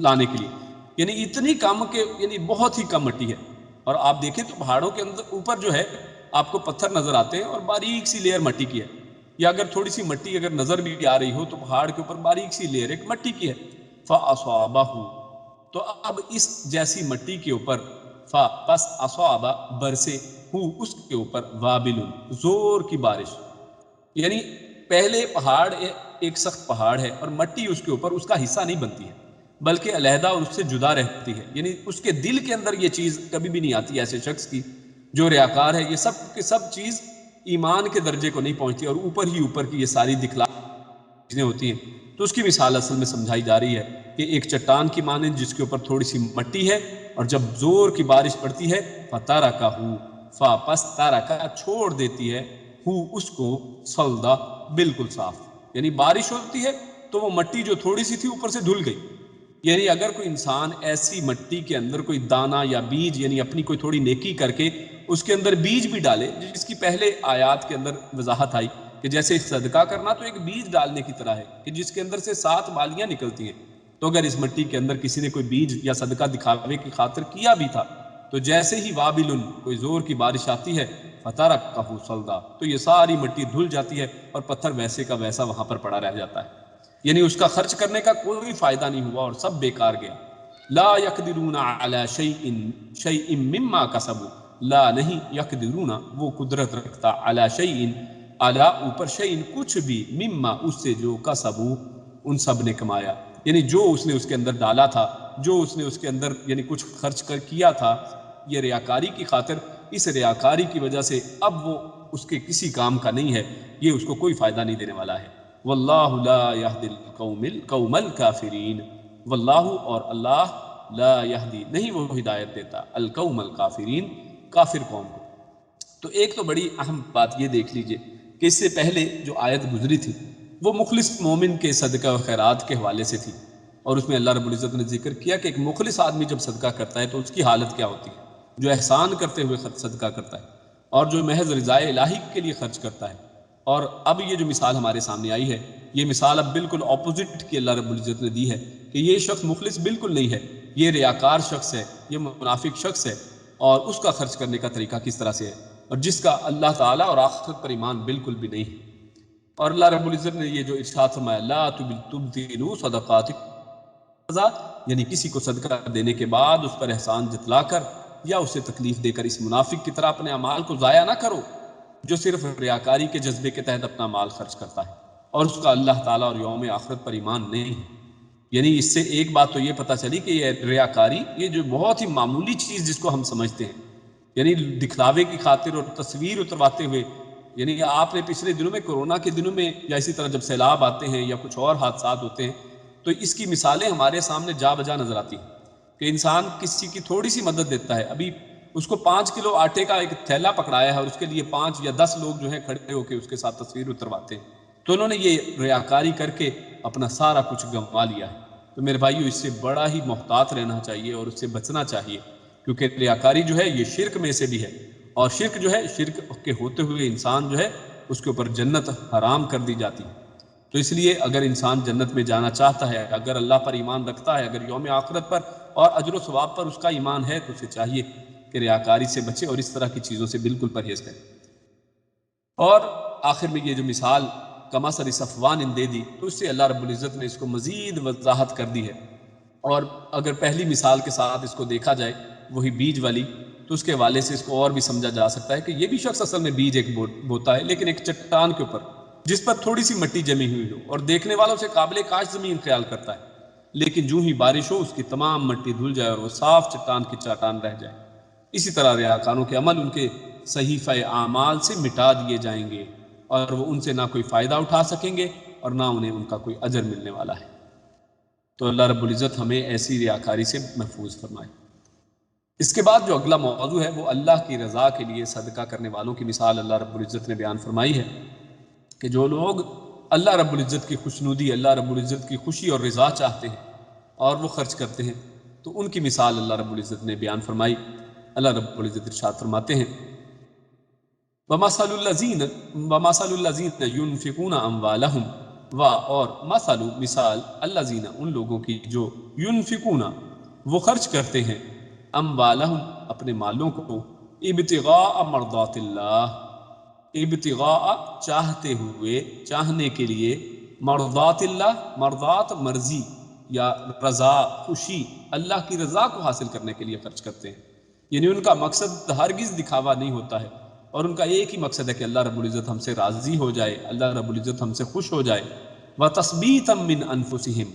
لانے کے لیے، یعنی اتنی کم کہ یعنی بہت ہی کم مٹی ہے۔ اور آپ دیکھیں تو پہاڑوں کے اندر اوپر جو ہے آپ کو پتھر نظر آتے ہیں اور باریک سی لیئر مٹی کی ہے، یا اگر تھوڑی سی مٹی اگر نظر بھی آ رہی ہو تو پہاڑ کے اوپر باریک سی لیئر ایک مٹی کی ہے، فَأَصَابَهُ، تو اب اس جیسی مٹی کے اوپر پس اصابہ برسے ہو اس کے اوپر وابل زور کی بارش، یعنی پہلے پہاڑ ایک سخت پہاڑ ہے اور مٹی اس کے اوپر اس کا حصہ نہیں بنتی ہے بلکہ علیحدہ اس سے جدا رہتی ہے، یعنی اس کے دل کے اندر یہ چیز کبھی بھی نہیں آتی ایسے شخص کی جو ریاکار ہے، یہ سب کے سب چیز ایمان کے درجے کو نہیں پہنچتی، اور اوپر ہی اوپر کی یہ ساری دکھلا چیزیں ہوتی ہیں۔ تو اس کی مثال اصل میں سمجھائی جا رہی ہے کہ ایک چٹان کی مانند جس کے اوپر تھوڑی سی مٹی ہے، اور جب زور کی بارش پڑتی ہے فَتَرَكَهُ، پس تَرَكَ چھوڑ دیتی ہے، اس کو صلدا بالکل صاف، یعنی بارش ہوتی ہے تو وہ مٹی جو تھوڑی سی تھی اوپر سے دھل گئی۔ یعنی اگر کوئی انسان ایسی مٹی کے اندر کوئی دانہ یا بیج، یعنی اپنی کوئی تھوڑی نیکی کر کے اس کے اندر بیج بھی ڈالے، جس کی پہلے آیات کے اندر وضاحت آئی کہ جیسے صدقہ کرنا تو ایک بیج ڈالنے کی طرح ہے کہ جس کے اندر سے 7 بالیاں نکلتی ہیں، تو اگر اس مٹی کے اندر کسی نے کوئی بیج یا صدقہ دکھاوے کی خاطر کیا بھی تھا، تو جیسے ہی وابل کوئی زور کی بارش آتی ہے فَتَرَكَهُ صَلْدًا، تو یہ ساری مٹی دھل جاتی ہے اور پتھر ویسے کا ویسا وہاں پر پڑا رہ جاتا ہے، یعنی اس کا خرچ کرنے کا کوئی فائدہ نہیں ہوا اور سب بیکار گیا۔ لا يقدرون على شيء مما كسبوا، لا نہیں یقدرون وہ قدرت رکھتا، على شيء علی اوپر، شیء کچھ بھی، مما اس سے جو کسبوا ان سب نے کمایا، یعنی جو اس نے اس کے اندر ڈالا تھا، جو اس نے اس کے اندر یعنی کچھ خرچ کر کیا تھا یہ ریاکاری کی خاطر، اس ریاکاری کی وجہ سے اب وہ اس کے کسی کام کا نہیں ہے، یہ اس کو کوئی فائدہ نہیں دینے والا ہے۔ واللہ لا یہدی القوم الکافرین، واللہ اور اللہ لا یہدی نہیں وہ ہدایت دیتا، القوم الکافرین کافر قوم کو۔ تو ایک تو بڑی اہم بات یہ دیکھ لیجئے کہ اس سے پہلے جو آیت گزری تھی وہ مخلص مومن کے صدقہ و خیرات کے حوالے سے تھی، اور اس میں اللہ رب العزت نے ذکر کیا کہ ایک مخلص آدمی جب صدقہ کرتا ہے تو اس کی حالت کیا ہوتی ہے، جو احسان کرتے ہوئے صدقہ کرتا ہے اور جو محض رضائے الہی کے لیے خرچ کرتا ہے۔ اور اب یہ جو مثال ہمارے سامنے آئی ہے، یہ مثال اب بالکل اپوزٹ کی اللہ رب العزت نے دی ہے کہ یہ شخص مخلص بالکل نہیں ہے، یہ ریاکار شخص ہے، یہ منافق شخص ہے، اور اس کا خرچ کرنے کا طریقہ کس طرح سے ہے، اور جس کا اللہ تعالیٰ اور آخرت پر ایمان بالکل بھی نہیں ہے۔ اور اللہ رب العزت نے یہ جو ارشاد فرمایا لا تبطلوا صدقاتکم، یعنی کسی کو صدقہ دینے کے بعد اس پر احسان جتلا کر یا اسے تکلیف دے کر اس منافق کی طرح اپنے اعمال کو ضائع نہ کرو جو صرف ریاکاری کے جذبے کے تحت اپنا مال خرچ کرتا ہے اور اس کا اللہ تعالیٰ اور یوم آخرت پر ایمان نہیں ہے۔ یعنی اس سے ایک بات تو یہ پتہ چلی کہ یہ ریاکاری یہ جو بہت ہی معمولی چیز جس کو ہم سمجھتے ہیں، یعنی دکھلاوے کی خاطر اور تصویر اترواتے ہوئے، یعنی آپ نے پچھلے دنوں میں کورونا کے دنوں میں یا اسی طرح جب سیلاب آتے ہیں یا کچھ اور حادثات ہوتے ہیں تو اس کی مثالیں ہمارے سامنے جا بجا نظر آتی ہیں کہ انسان کسی کی تھوڑی سی مدد دیتا ہے، ابھی اس کو 5 کلو آٹے کا ایک تھیلا پکڑایا ہے اور اس کے لیے 5 یا 10 لوگ جو ہیں کھڑے ہو کے اس کے ساتھ تصویر اترواتے ہیں، تو انہوں نے یہ ریاکاری کر کے اپنا سارا کچھ گنوا لیا ہے۔ تو میرے بھائیو اس سے بڑا ہی محتاط رہنا چاہیے اور اس سے بچنا چاہیے، کیونکہ ریاکاری جو ہے یہ شرک میں سے بھی ہے، اور شرک جو ہے، شرک کے ہوتے ہوئے انسان جو ہے اس کے اوپر جنت حرام کر دی جاتی ہے۔ تو اس لیے اگر انسان جنت میں جانا چاہتا ہے، اگر اللہ پر ایمان رکھتا ہے، اگر یوم آخرت پر اور اجر و ثواب پر اس کا ایمان ہے، تو اسے چاہیے کہ ریاکاری سے بچے اور اس طرح کی چیزوں سے بالکل پرہیز کرے۔ اور آخر میں یہ جو مثال کمثل صفوان دے دی، تو اس سے اللہ رب العزت نے اس کو مزید وضاحت کر دی ہے۔ اور اگر پہلی مثال کے ساتھ اس کو دیکھا جائے، وہی بیج والی، تو اس کے حوالے سے اس کو اور بھی سمجھا جا سکتا ہے کہ یہ بھی شخص اصل میں بیج ایک بوتا ہے، لیکن ایک چٹان کے اوپر جس پر تھوڑی سی مٹی جمی ہوئی ہو، اور دیکھنے والوں سے قابل کاش زمین خیال کرتا ہے، لیکن جو ہی بارش ہو اس کی تمام مٹی دھل جائے اور وہ صاف چٹان کی چٹان رہ جائے۔ اسی طرح ریاکاروں کے عمل ان کے صحیفہ اعمال سے مٹا دیے جائیں گے، اور وہ ان سے نہ کوئی فائدہ اٹھا سکیں گے اور نہ انہیں ان کا کوئی اجر ملنے والا ہے۔ تو اللہ رب العزت ہمیں ایسی ریاکاری سے محفوظ فرمائے۔ اس کے بعد جو اگلا موضوع ہے وہ اللہ کی رضا کے لیے صدقہ کرنے والوں کی مثال اللہ رب العزت نے بیان فرمائی ہے کہ جو لوگ اللہ رب العزت کی خوشنودی، اللہ رب العزت کی خوشی اور رضا چاہتے ہیں اور وہ خرچ کرتے ہیں، تو ان کی مثال اللہ رب العزت نے بیان فرمائی۔ اللہ رب العزت ارشاد فرماتے ہیں وَمَثَلُ الَّذِينَ يُنْفِقُونَ أَمْوَالَهُمْ اور مثال الَّذِينَ ان لوگوں کی جو يُنْفِقُونَ وہ خرچ کرتے ہیں أَمْوَالَهُمْ اپنے مالوں کو ابتغاء مرضات اللہ، ابتغاء چاہتے ہوئے، چاہنے کے لیے، مرضات اللہ، مرضات مرضی یا رضا، خوشی، اللہ کی رضا کو حاصل کرنے کے لیے خرچ کرتے ہیں۔ یعنی ان کا مقصد ہرگز دکھاوا نہیں ہوتا ہے، اور ان کا ایک ہی مقصد ہے کہ اللہ رب العزت ہم سے راضی ہو جائے، اللہ رب العزت ہم سے خوش ہو جائے۔ وَتَثْبِيتًا مِّنْ أَنفُسِهِمْ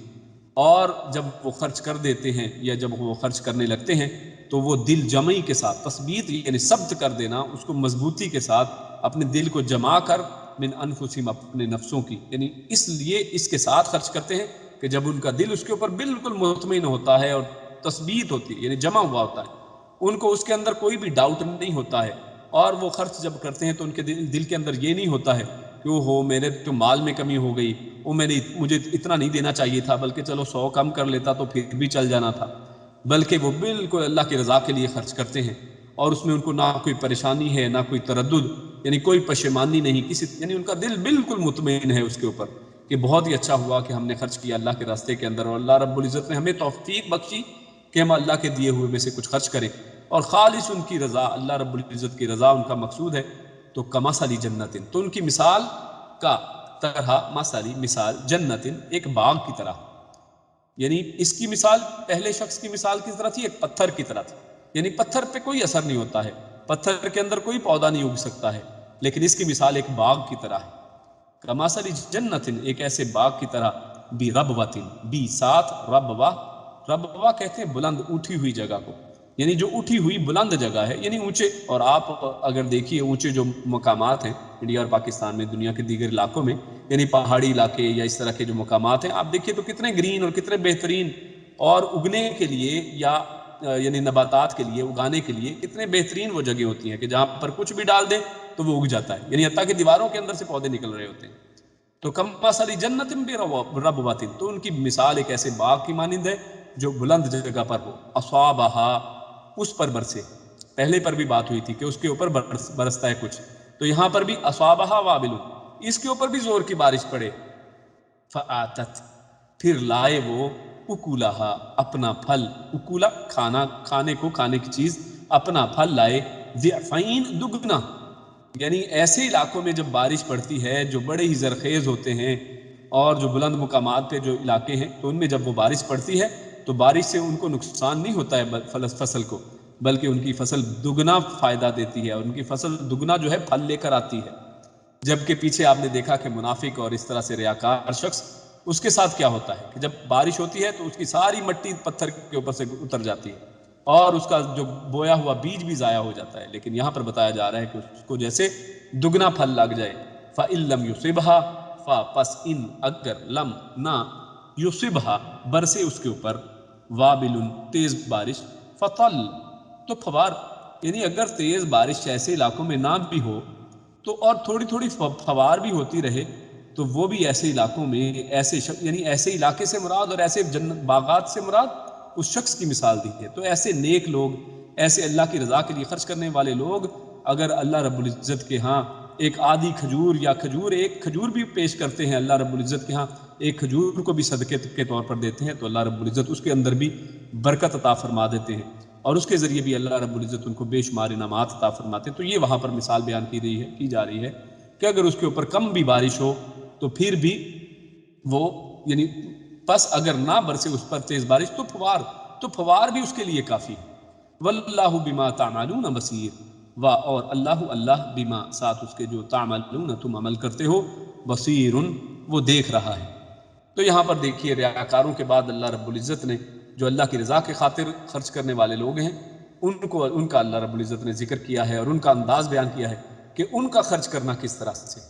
اور جب وہ خرچ کر دیتے ہیں یا جب وہ خرچ کرنے لگتے ہیں تو وہ دل جمعی کے ساتھ، تثبیت یعنی ثبت کر دینا، اس کو مضبوطی کے ساتھ اپنے دل کو جما کر، من انفسہم اپنے نفسوں کی، یعنی اس لیے اس کے ساتھ خرچ کرتے ہیں کہ جب ان کا دل اس کے اوپر بالکل مطمئن ہوتا ہے اور تثبیت ہوتی ہے، یعنی جمع ہوا ہوتا ہے، ان کو اس کے اندر کوئی بھی ڈاؤٹ نہیں ہوتا ہے، اور وہ خرچ جب کرتے ہیں تو ان کے دل کے اندر یہ نہیں ہوتا ہے کہ وہ ہو میرے تو مال میں کمی ہو گئی، وہ مجھے اتنا نہیں دینا چاہیے تھا، بلکہ چلو 100 کم کر لیتا تو پھر بھی چل جانا تھا، بلکہ وہ بالکل اللہ کی رضا کے لیے خرچ کرتے ہیں، اور اس میں ان کو نہ کوئی پریشانی ہے، نہ کوئی تردد، یعنی کوئی پشیمانی نہیں، یعنی ان کا دل بالکل مطمئن ہے اس کے اوپر کہ بہت ہی اچھا ہوا کہ ہم نے خرچ کیا اللہ کے راستے کے اندر، اور اللہ رب العزت نے ہمیں توفیق بخشی کہ ہم اللہ کے دیے ہوئے میں سے کچھ خرچ کریں، اور خالص ان کی رضا، اللہ رب العزت کی رضا ان کا مقصود ہے۔ تو کمثل جنت، تو ان کی مثال کا طرح، مثال جنت، ایک باغ کی طرح، یعنی اس کی مثال پہلے شخص کی مثال کس طرح تھی؟ ایک پتھر کی طرح تھی، یعنی پتھر پہ کوئی اثر نہیں ہوتا ہے، پتھر کے اندر کوئی پودا نہیں اگ سکتا ہے، لیکن اس کی مثال ایک باغ کی طرح ہے۔ کمثل جنت، ایک ایسے باغ کی طرح، بربوۃ، بی ساتھ ربوہ، ربوہ کہتے ہیں بلند اونٹی ہوئی جگہ کو، یعنی جو اٹھی ہوئی بلند جگہ ہے، یعنی اونچے، اور آپ اگر دیکھیے اونچے جو مقامات ہیں انڈیا اور پاکستان میں، دنیا کے دیگر علاقوں میں، یعنی پہاڑی علاقے یا اس طرح کے جو مقامات ہیں، آپ دیکھیے تو کتنے گرین اور کتنے بہترین، اور اگنے کے لیے یا یعنی نباتات کے لیے، اگانے کے لیے کتنے بہترین وہ جگہ ہوتی ہیں کہ جہاں پر کچھ بھی ڈال دیں تو وہ اگ جاتا ہے، یعنی حتیٰ کہ دیواروں کے اندر سے پودے نکل رہے ہوتے ہیں۔ تو کمثل جنت بربوۃ، تو ان کی مثال ایک ایسے باغ کی مانند ہے جو بلند جگہ پر ہو، اصابہا، اس پر برسے، پہلے پر بھی بات ہوئی تھی کہ اس کے اوپر برستا ہے کچھ، تو یہاں پر بھی اصابہا وابل، اس کے اوپر بھی زور کی بارش پڑے، فآتت، پھر لائے وہ، اکولہا، اپنا پھل، اکولا کھانا، کھانے کو، کھانے کی چیز، اپنا پھل لائے، ضعفین، دگنا، یعنی ایسے علاقوں میں جب بارش پڑتی ہے جو بڑے ہی زرخیز ہوتے ہیں اور جو بلند مقامات پہ جو علاقے ہیں، تو ان میں جب وہ بارش پڑتی ہے تو بارش سے ان کو نقصان نہیں ہوتا ہے فصل کو، بلکہ ان کی فصل دگنا فائدہ دیتی ہے، اور ان کی فصل دگنا جو ہے پھل لے کر آتی ہے۔ جبکہ پیچھے آپ نے دیکھا کہ منافق اور اس طرح سے ریاکار شخص، اس کے ساتھ کیا ہوتا ہے کہ جب بارش ہوتی ہے تو اس کی ساری مٹی پتھر کے اوپر سے اتر جاتی ہے، اور اس کا جو بویا ہوا بیج بھی ضائع ہو جاتا ہے، لیکن یہاں پر بتایا جا رہا ہے کہ اس کو جیسے دگنا پھل لگ جائے۔ فَإِن لَمْ يُصِبْهَا، پس ان، اگر، لم، نہ، يُصِبْهَا، برسے اس کے اوپر، وابل، تیز بارش، فطل، تو پھوار، یعنی اگر تیز بارش ایسے علاقوں میں نہ بھی ہو تو اور تھوڑی تھوڑی فوار بھی ہوتی رہے، تو وہ بھی ایسے علاقوں میں، ایسے یعنی ایسے علاقے سے مراد اور ایسے باغات سے مراد اس شخص کی مثال دی ہے۔ تو ایسے نیک لوگ، ایسے اللہ کی رضا کے لیے خرچ کرنے والے لوگ اگر اللہ رب العزت کے ہاں ایک آدھی کھجور یا ایک کھجور بھی پیش کرتے ہیں اللہ رب العزت کے ہاں، ایک کھجور کو بھی صدقے کے طور پر دیتے ہیں، تو اللہ رب العزت اس کے اندر بھی برکت عطا فرما دیتے ہیں، اور اس کے ذریعے بھی اللہ رب العزت ان کو بے شمار انعامات عطا فرماتے ہیں۔ تو یہ وہاں پر مثال بیان کی جا رہی ہے کہ اگر اس کے اوپر کم بھی بارش ہو تو پھر بھی وہ یعنی پس اگر نہ برسے اس پر تیز بارش تو فوار بھی اس کے لیے کافی ہے۔ واللہ بما تعملون بصیر، اور اللہ بما ساتھ اس کے جو تعملون تم عمل کرتے ہو، بصیر وہ دیکھ رہا ہے۔ تو یہاں پر دیکھیے ریاکاروں کے بعد اللہ رب العزت نے جو اللہ کی رضا کے خاطر خرچ کرنے والے لوگ ہیں ان کا اللہ رب العزت نے ذکر کیا ہے اور ان کا انداز بیان کیا ہے کہ ان کا خرچ کرنا کس طرح سے۔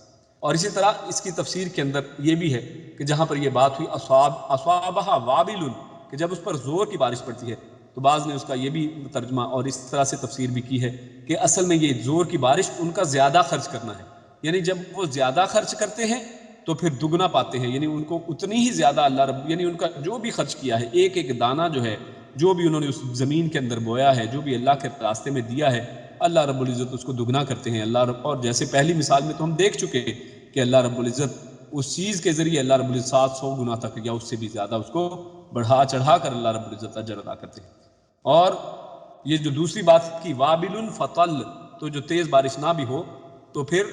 اور اسی طرح اس کی تفسیر کے اندر یہ بھی ہے کہ جہاں پر یہ بات ہوئی اصابہا وابل، کہ جب اس پر زور کی بارش پڑتی ہے، تو بعض نے اس کا یہ بھی ترجمہ اور اس طرح سے تفسیر بھی کی ہے کہ اصل میں یہ زور کی بارش ان کا زیادہ خرچ کرنا ہے، یعنی جب وہ زیادہ خرچ کرتے ہیں تو پھر دگنا پاتے ہیں، یعنی ان کو اتنی ہی زیادہ اللہ رب، یعنی ان کا جو بھی خرچ کیا ہے، ایک ایک دانہ جو ہے، جو بھی انہوں نے اس زمین کے اندر بویا ہے، جو بھی اللہ کے راستے میں دیا ہے، اللہ رب العزت اس کو دگنا کرتے ہیں۔ اور جیسے پہلی مثال میں تو ہم دیکھ چکے کہ اللہ رب العزت اس چیز کے ذریعے اللہ رب العزت 700 گنا تک یا اس سے بھی زیادہ اس کو بڑھا چڑھا کر اللہ رب العزت اجر ادا کرتے ہیں۔ اور یہ جو دوسری بات کی وابل فطل، تو جو تیز بارش نہ بھی ہو تو پھر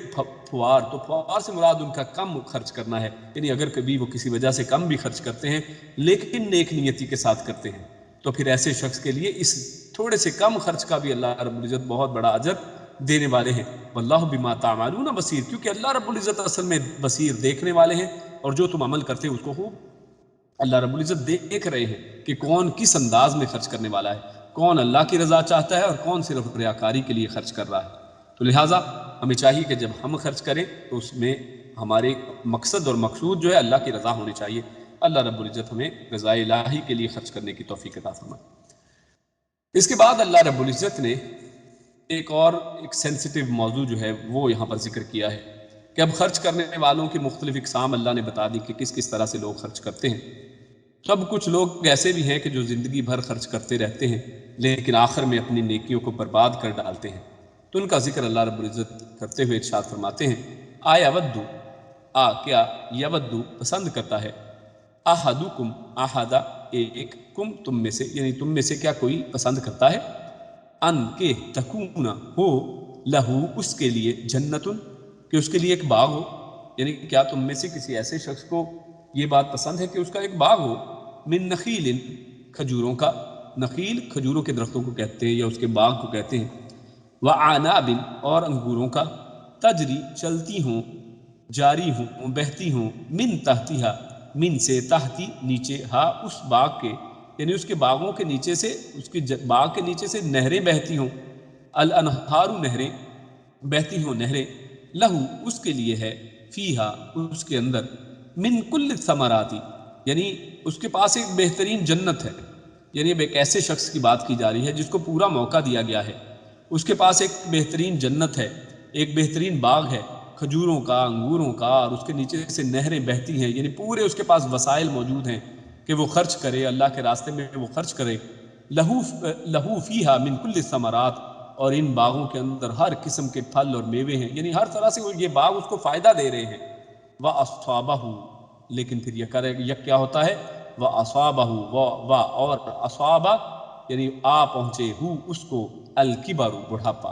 فوار سے مراد ان کا کم خرچ کرنا ہے، یعنی اگر کبھی وہ کسی وجہ سے کم بھی خرچ کرتے ہیں لیکن نیک نیتی کے ساتھ کرتے ہیں، تو پھر ایسے شخص کے لیے اس تھوڑے سے کم خرچ کا بھی اللہ رب العزت بہت بڑا اجر دینے والے ہیں۔ واللہ بما تعملون بصیر، کیونکہ اللہ رب العزت اصل میں بصیر دیکھنے والے ہیں، اور جو تم عمل کرتے ہو اس کو خوب اللہ رب العزت دیکھ رہے ہیں کہ کون کس انداز میں خرچ کرنے والا ہے، کون اللہ کی رضا چاہتا ہے اور کون صرف ریاکاری کے لیے خرچ کر رہا ہے۔ تو لہٰذا ہمیں چاہیے کہ جب ہم خرچ کریں تو اس میں ہمارے مقصد اور مقصود جو ہے اللہ کی رضا ہونی چاہیے۔ اللہ رب العزت ہمیں رضا الہی کے لیے خرچ کرنے کی توفیق عطا فرمائے۔ اس کے بعد اللہ رب العزت نے ایک سینسٹیو موضوع جو ہے وہ یہاں پر ذکر کیا ہے کہ اب خرچ کرنے والوں کی مختلف اقسام اللہ نے بتا دی کہ کس کس طرح سے لوگ خرچ کرتے ہیں۔ سب کچھ لوگ ایسے بھی ہیں کہ جو زندگی بھر خرچ کرتے رہتے ہیں لیکن آخر میں اپنی نیکیوں کو برباد کر ڈالتے ہیں، تو ان کا ذکر اللہ رب العزت کرتے ہوئے ارشاد فرماتے ہیں، یودو کیا یودو پسند کرتا ہے، احدکم احدہ ایک، کم تم میں سے، یعنی تم میں سے کیا کوئی پسند کرتا ہے، ان کے تکون ہو لہو اس کے لیے جنتن، کہ اس کے لیے ایک باغ ہو، یعنی کیا تم میں سے کسی ایسے شخص کو یہ بات پسند ہے کہ اس کا ایک باغ ہو، من نخیل کھجوروں کا، نخیل کھجوروں کے درختوں کو کہتے ہیں یا اس کے باغ کو کہتے ہیں، وعناب اور انگوروں کا، تجری چلتی ہوں، جاری ہوں، بہتی ہوں، من تحتیہا من سے، تحتی نیچے، ہا اس باغ کے، یعنی اس کے باغوں کے نیچے سے، اس کے باغ کے نیچے سے نہریں بہتی ہوں، الانہار نہریں بہتی ہوں، نہریں، لہو اس کے لیے ہے، فیہا اس کے اندر، من کل الثمراتی، یعنی اس کے پاس ایک بہترین جنت ہے، یعنی اب ایک ایسے شخص کی بات کی جا رہی ہے جس کو پورا موقع دیا گیا ہے، اس کے پاس ایک بہترین جنت ہے، ایک بہترین باغ ہے کھجوروں کا، انگوروں کا، اور اس کے نیچے سے نہریں بہتی ہیں، یعنی پورے اس کے پاس وسائل موجود ہیں کہ وہ خرچ کرے، اللہ کے راستے میں وہ خرچ کرے، لہو فیہا من کل الثمرات، اور ان باغوں کے اندر ہر قسم کے پھل اور میوے ہیں، یعنی ہر طرح سے یہ باغ اس کو فائدہ دے رہے ہیں، وَأَصْحَابَهُ، لیکن پھر یہ کیا ہوتا ہے، وَأَصَابَهُ اور اصابہ یعنی پہنچے ہو اس کو، الکبر بڑھاپا،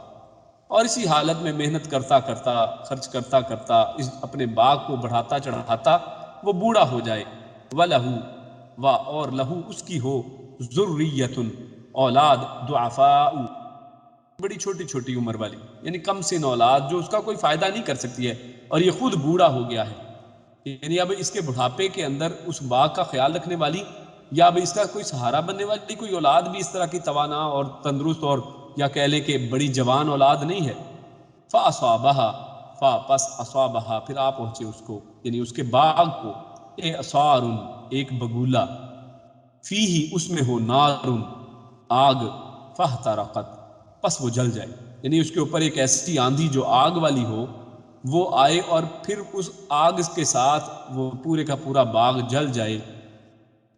اور اسی حالت میں محنت کرتا کرتا، خرچ کرتا کرتا، اپنے باغ کو بڑھاتا چڑھاتا وہ بوڑھا ہو جائے، وَلَهُ اور لہو اس کی ہو، ذُرِّيَّةٌ اولاد، ضعفاء بڑی چھوٹی چھوٹی عمر والی، یعنی کم سن اولاد جو اس کا کوئی فائدہ نہیں کر سکتی ہے، اور یہ خود بوڑھا ہو گیا ہے، یعنی اب اس کے بڑھاپے کے اندر اس باغ کا خیال رکھنے والی یا اب اس کا کوئی سہارا بننے والی کوئی اولاد بھی اس طرح کی توانا اور تندرست اور یا کہہ لیں کہ بڑی جوان اولاد نہیں ہے، فَأَصَابَهَا پس اصابہا پھر پہنچے اس کو، یعنی اس کے باغ کو، اعصار ایک بگولا، فیہی اس میں ہو، نار آگ، فاحترقت پس وہ جل جائے، یعنی اس کے اوپر ایک ایسی آندھی جو آگ والی ہو وہ آئے اور پھر اس آگ کے ساتھ وہ پورے کا پورا باغ جل جائے،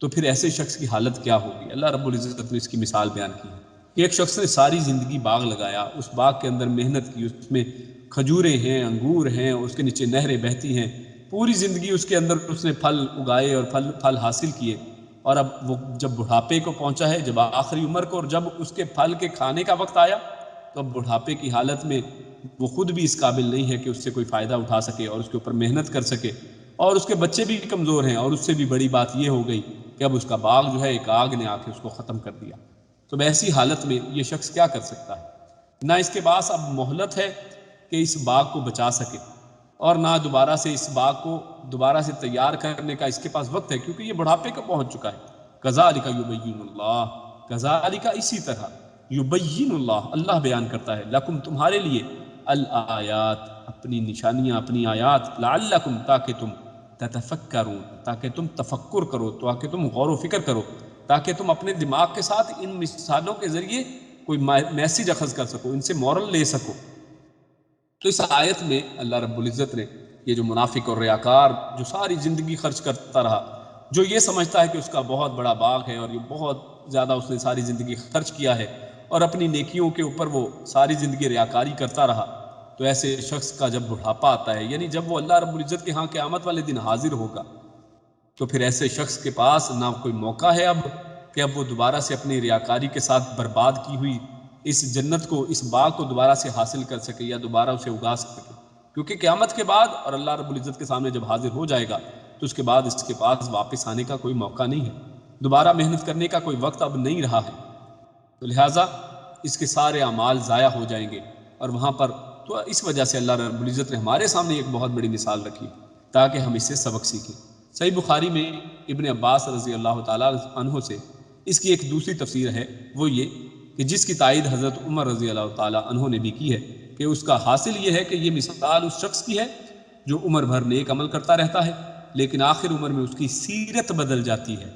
تو پھر ایسے شخص کی حالت کیا ہوگی۔ اللہ رب العزت نے اس کی مثال بیان کی ہے کہ ایک شخص نے ساری زندگی باغ لگایا، اس باغ کے اندر محنت کی، اس میں کھجوریں ہیں، انگور ہیں، اس کے نیچے نہریں بہتی ہیں، پوری زندگی اس کے اندر اس نے پھل اگائے اور پھل حاصل کیے، اور اب وہ جب بڑھاپے کو پہنچا ہے، جب آخری عمر کو، اور جب اس کے پھل کے کھانے کا وقت آیا، تو اب بڑھاپے کی حالت میں وہ خود بھی اس قابل نہیں ہے کہ اس سے کوئی فائدہ اٹھا سکے اور اس کے اوپر محنت کر سکے، اور اس کے بچے بھی کمزور ہیں، اور اس سے بھی بڑی بات یہ ہو گئی کہ اب اس کا باغ جو ہے ایک آگ نے آ کے اس کو ختم کر دیا۔ تو ایسی حالت میں یہ شخص کیا کر سکتا ہے؟ نہ اس کے پاس اب مہلت ہے کہ اس باغ کو بچا سکے، اور نہ دوبارہ سے اس باغ کو دوبارہ سے تیار کرنے کا اس کے پاس وقت ہے، کیونکہ یہ بڑھاپے کا پہنچ چکا ہے۔ کذالک یبین اللہ، کذالک اسی طرح، یبین اللہ، اللہ بیان کرتا ہے، لکم تمہارے لیے، الآیات، اپنی نشانیاں، اپنی آیات، لعلکم، تاکہ تم تتفکرون، تاکہ تم تفکر کرو، تاکہ تم غور و فکر کرو، تاکہ تم اپنے دماغ کے ساتھ ان مثالوں کے ذریعے کوئی میسیج اخذ کر سکو، ان سے مورل لے سکو۔ تو اس آیت میں اللہ رب العزت نے یہ جو منافق اور ریاکار جو ساری زندگی خرچ کرتا رہا، جو یہ سمجھتا ہے کہ اس کا بہت بڑا باغ ہے اور یہ بہت زیادہ اس نے ساری زندگی خرچ کیا ہے، اور اپنی نیکیوں کے اوپر وہ ساری زندگی ریاکاری کرتا رہا، تو ایسے شخص کا جب بڑھاپا آتا ہے، یعنی جب وہ اللہ رب العزت کے ہاں قیامت والے دن حاضر ہوگا، تو پھر ایسے شخص کے پاس نہ کوئی موقع ہے اب کہ اب وہ دوبارہ سے اپنی ریاکاری کے ساتھ برباد کی ہوئی اس جنت کو، اس باغ کو دوبارہ سے حاصل کر سکے یا دوبارہ اسے اگا سکے، کیونکہ قیامت کے بعد اور اللہ رب العزت کے سامنے جب حاضر ہو جائے گا تو اس کے بعد اس کے پاس واپس آنے کا کوئی موقع نہیں ہے، دوبارہ محنت کرنے کا کوئی وقت اب نہیں رہا ہے، تو لہٰذا اس کے سارے اعمال ضائع ہو جائیں گے، اور وہاں پر تو اس وجہ سے اللہ رب العزت نے ہمارے سامنے ایک بہت بڑی مثال رکھی تاکہ ہم اس سے سبق سیکھیں۔ صحیح بخاری میں ابن عباس رضی اللہ تعالیٰ عنہ سے اس کی ایک دوسری تفسیر ہے، وہ یہ کہ جس کی تائید حضرت عمر رضی اللہ تعالیٰ عنہ نے بھی کی ہے، کہ اس کا حاصل یہ ہے کہ یہ مثال اس شخص کی ہے جو عمر بھر نیک عمل کرتا رہتا ہے، لیکن آخر عمر میں اس کی سیرت بدل جاتی ہے۔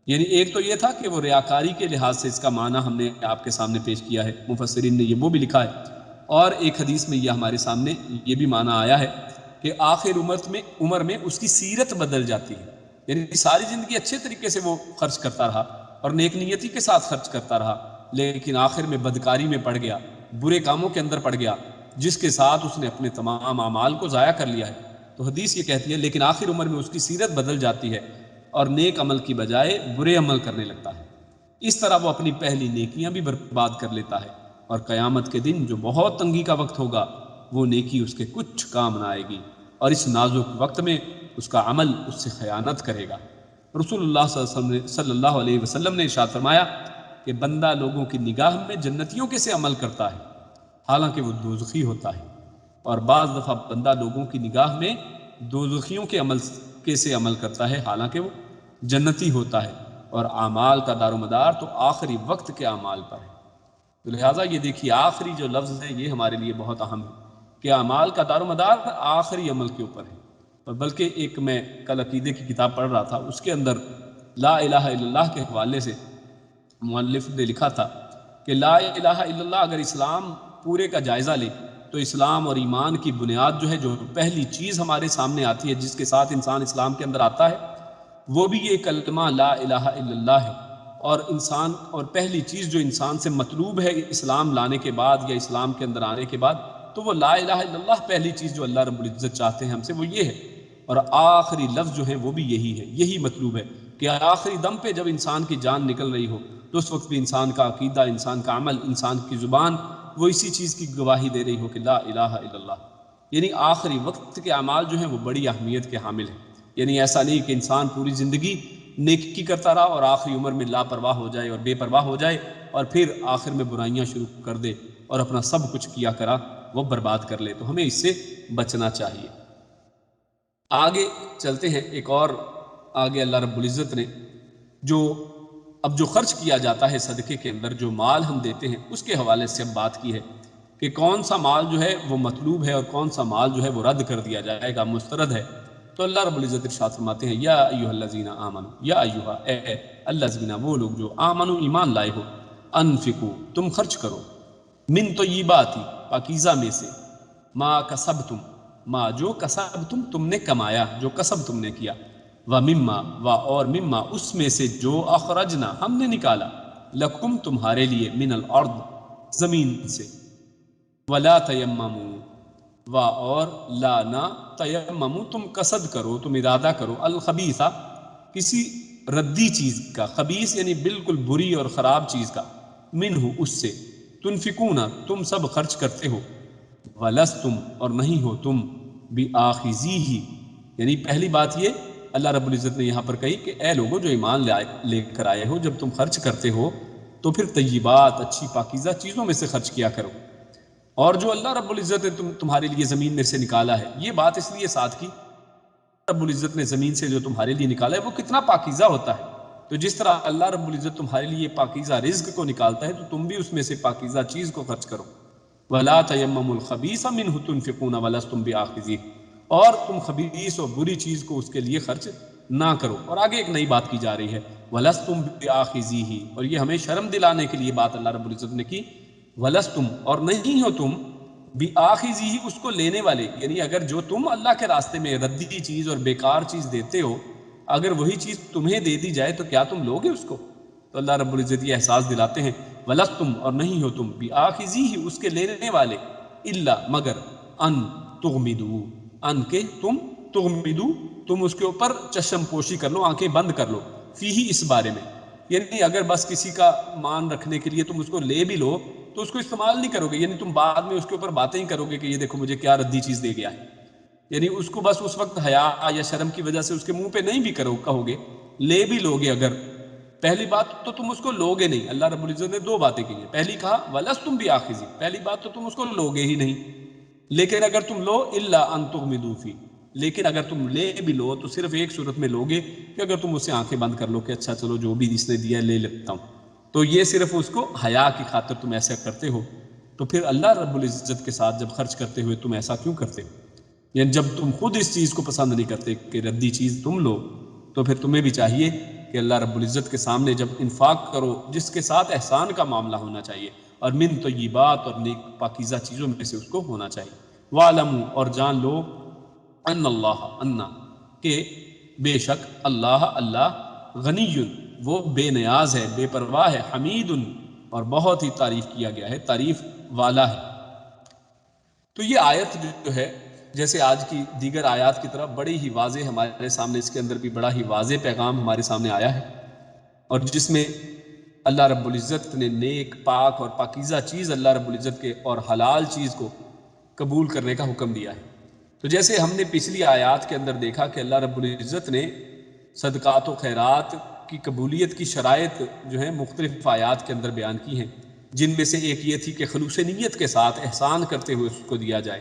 یعنی ایک تو یہ تھا کہ وہ ریاکاری کے لحاظ سے اس کا معنی ہم نے آپ کے سامنے پیش کیا ہے، مفسرین نے یہ وہ بھی لکھا ہے، اور ایک حدیث میں یہ ہمارے سامنے یہ بھی معنی آیا ہے کہ آخر عمر میں اس کی سیرت بدل جاتی ہے، یعنی ساری زندگی اچھے طریقے سے وہ خرچ کرتا رہا اور نیک نیتی کے ساتھ خرچ کرتا رہا، لیکن آخر میں بدکاری میں پڑ گیا، برے کاموں کے اندر پڑ گیا، جس کے ساتھ اس نے اپنے تمام اعمال کو ضائع کر لیا ہے۔ تو حدیث یہ کہتی ہے لیکن آخر عمر میں اس کی سیرت بدل جاتی ہے اور نیک عمل کی بجائے برے عمل کرنے لگتا ہے، اس طرح وہ اپنی پہلی نیکیاں بھی برباد کر لیتا ہے، اور قیامت کے دن جو بہت تنگی کا وقت ہوگا وہ نیکی اس کے کچھ کام نہ آئے گی، اور اس نازک وقت میں اس کا عمل اس سے خیانت کرے گا۔ رسول اللہ صلی اللہ علیہ وسلم نے ارشاد فرمایا کہ بندہ لوگوں کی نگاہ میں جنتیوں کے سے عمل کرتا ہے حالانکہ وہ دوزخی ہوتا ہے، اور بعض دفعہ بندہ لوگوں کی نگاہ میں دوزخیوں کے عمل کے سے عمل کرتا ہے حالانکہ وہ جنتی ہوتا ہے، اور اعمال کا دار و مدار تو آخری وقت کے اعمال پر ہے۔ تو لہٰذا یہ دیکھیے آخری جو لفظ ہے یہ ہمارے لیے بہت اہم ہے کہ اعمال کا دار و مدار آخری عمل کے اوپر ہے، اور بلکہ ایک میں کل عقیدے کی کتاب پڑھ رہا تھا، اس کے اندر لا الہ الا اللہ کے حوالے سے مؤلف نے لکھا تھا کہ لا الہ الا اللہ اگر اسلام پورے کا جائزہ لے تو اسلام اور ایمان کی بنیاد جو ہے، جو پہلی چیز ہمارے سامنے آتی ہے جس کے ساتھ انسان اسلام کے اندر آتا ہے، وہ بھی یہ کلمہ لا الہ الا اللہ ہے، اور پہلی چیز جو انسان سے مطلوب ہے اسلام لانے کے بعد یا اسلام کے اندر آنے کے بعد، تو وہ لا الہ الا اللہ پہلی چیز جو اللہ رب العزت چاہتے ہیں ہم سے وہ یہ ہے، اور آخری لفظ جو ہے وہ بھی یہی ہے، یہی مطلوب ہے کہ آخری دم پہ جب انسان کی جان نکل رہی ہو تو اس وقت بھی انسان کا عقیدہ، انسان کا عمل، انسان کی زبان وہ اسی چیز کی گواہی دے رہی ہو کہ لا الہ الا اللہ۔ یعنی آخری وقت کے اعمال جو ہیں وہ بڑی اہمیت کے حامل ہیں، یعنی ایسا نہیں کہ انسان پوری زندگی نیکی کرتا رہا اور آخری عمر میں لاپرواہ ہو جائے اور بے پرواہ ہو جائے اور پھر آخر میں برائیاں شروع کر دے اور اپنا سب کچھ کیا کرا وہ برباد کر لے، تو ہمیں اس سے بچنا چاہیے۔ آگے چلتے ہیں، ایک اور آگے اللہ رب العزت نے جو خرچ کیا جاتا ہے صدقے کے اندر، جو مال ہم دیتے ہیں اس کے حوالے سے اب بات کی ہے کہ کون سا مال جو ہے وہ مطلوب ہے اور کون سا مال جو ہے وہ رد کر دیا جائے گا، مسترد ہے۔ تو اللہ رب العزت ارشاد فرماتے ہیں یا ایھا الذین آمنوا، یا ایھا اے الذین وہ لوگ جو آمنوا ایمان لائے ہو، انفقوا تم خرچ کرو، من طیبات پاکیزہ میں سے، ما کسبتم ما جو کسبتم تم نے کمایا، جو کسب تم نے کیا، ومما اور مما اس میں سے جو اخرجنا ہم نے نکالا، لکم تمہارے لیے من الارض زمین سے، ولا تیمموا وا اور لا نہ تیمموا تم قصد کرو، تم ارادہ کرو، الخبیثہ کسی ردی چیز کا، خبیث یعنی بالکل بری اور خراب چیز کا، منہ اس سے، تنفقون تم سب خرچ کرتے ہو، ولستم اور نہیں ہو تم بآخذیہ، یعنی پہلی بات یہ اللہ رب العزت نے یہاں پر کہی کہ اے لوگوں جو ایمان لے کر آئے ہو، جب تم خرچ کرتے ہو تو پھر طیبات اچھی پاکیزہ چیزوں میں سے خرچ کیا کرو، اور جو اللہ رب العزت نے تمہارے لیے زمین میں سے نکالا ہے، یہ بات اس لیے ساتھ کی رب العزت نے زمین سے جو تمہارے لیے نکالا ہے وہ کتنا پاکیزہ ہوتا ہے، تو جس طرح اللہ رب العزت تمہارے لیے پاکیزہ رزق کو نکالتا ہے تو تم بھی اس میں سے پاکیزہ چیز کو خرچ کرو، وَلَا تَيَمَّمُوا الْخَبِيثَ مِنْهُ تُنْفِقُونَ وَلَسْتُمْ بِآخِذِيهِ، اور تم خبیث اور بری چیز کو اس کے لیے خرچ نہ کرو، اور آگے ایک نئی بات کی جا رہی ہے وَلَسْتُمْ بِآخِذِيهِ، اور یہ ہمیں شرم دلانے کے لیے بات اللہ رب العزت نے کی، وَلَسْتُمْ اور نہیں ہو تم بِآخِذِيهِ اس کو لینے والے، یعنی اگر جو تم اللہ کے راستے میں ردی چیز اور بیکار چیز دیتے ہو، اگر وہی چیز تمہیں دے دی جائے تو کیا تم لوگے اس کو؟ تو اللہ رب العزت یہ احساس دلاتے ہیں وَلَسْتُمْ اور نہیں ہو تم بِآخِذِيهِ اس کے لینے والے، الا مگر ان تغمدو ان کے تم تغمدو تم اس کے اوپر چشم پوشی کر لو، آنکھیں بند کر لو، فیہی اس بارے میں، یعنی اگر بس کسی کا مان رکھنے کے لیے تم اس کو لے بھی لو تو اس کو استعمال نہیں کرو گے، یعنی تم بعد میں اس کے اوپر باتیں ہی کرو گے کہ یہ دیکھو مجھے کیا ردی چیز دے گیا ہے، یعنی اس کو بس اس وقت حیا یا شرم کی وجہ سے اس کے منہ پہ نہیں بھی کہو گے، لے بھی لوگے اگر، پہلی بات تو تم اس کو لوگے نہیں، اللہ رب العزت نے دو باتیں کی ہیں، پہلی کہا وَلَسْتُمْ بِآخِذِيهِ، پہلی بات تو تم اس کو لوگے ہی نہیں، لیکن اگر تم لو الا ان تغمدوا فی، لیکن اگر تم لے بھی لو تو صرف ایک صورت میں لوگے کہ اگر تم اسے آنکھیں بند کر لو کہ اچھا چلو جو بھی اس نے دیا لے لیتا ہوں، تو یہ صرف اس کو حیا کی خاطر تم ایسا کرتے ہو، تو پھر اللہ رب العزت کے ساتھ جب خرچ کرتے ہوئے تم ایسا کیوں کرتے ہو؟ یعنی جب تم خود اس چیز کو پسند نہیں کرتے کہ ردی چیز تم لو، تو پھر تمہیں بھی چاہیے کہ اللہ رب العزت کے سامنے جب انفاق کرو جس کے ساتھ احسان کا معاملہ ہونا چاہیے، اور من طیبات اور نیک پاکیزہ چیزوں میں سے اس کو ہونا چاہیے، وَاعْلَمُوا اور جان لو ان اللہ کہ بے شک اللہ غنی وہ بے نیاز ہے، بے پرواہ ہے، حمید اور بہت ہی تعریف کیا گیا ہے، تعریف والا ہے۔ تو یہ آیت جو ہے جیسے آج کی دیگر آیات کی طرح بڑی ہی واضح ہمارے سامنے، اس کے اندر بھی بڑا ہی واضح پیغام ہمارے سامنے آیا ہے، اور جس میں اللہ رب العزت نے نیک پاک اور پاکیزہ چیز اللہ رب العزت کے اور حلال چیز کو قبول کرنے کا حکم دیا ہے۔ تو جیسے ہم نے پچھلی آیات کے اندر دیکھا کہ اللہ رب العزت نے صدقات و خیرات کی قبولیت کی شرائط جو ہیں مختلف آیات کے اندر بیان کی ہیں، جن میں سے ایک یہ تھی کہ خلوص نیت کے ساتھ احسان کرتے ہوئے اس کو دیا جائے،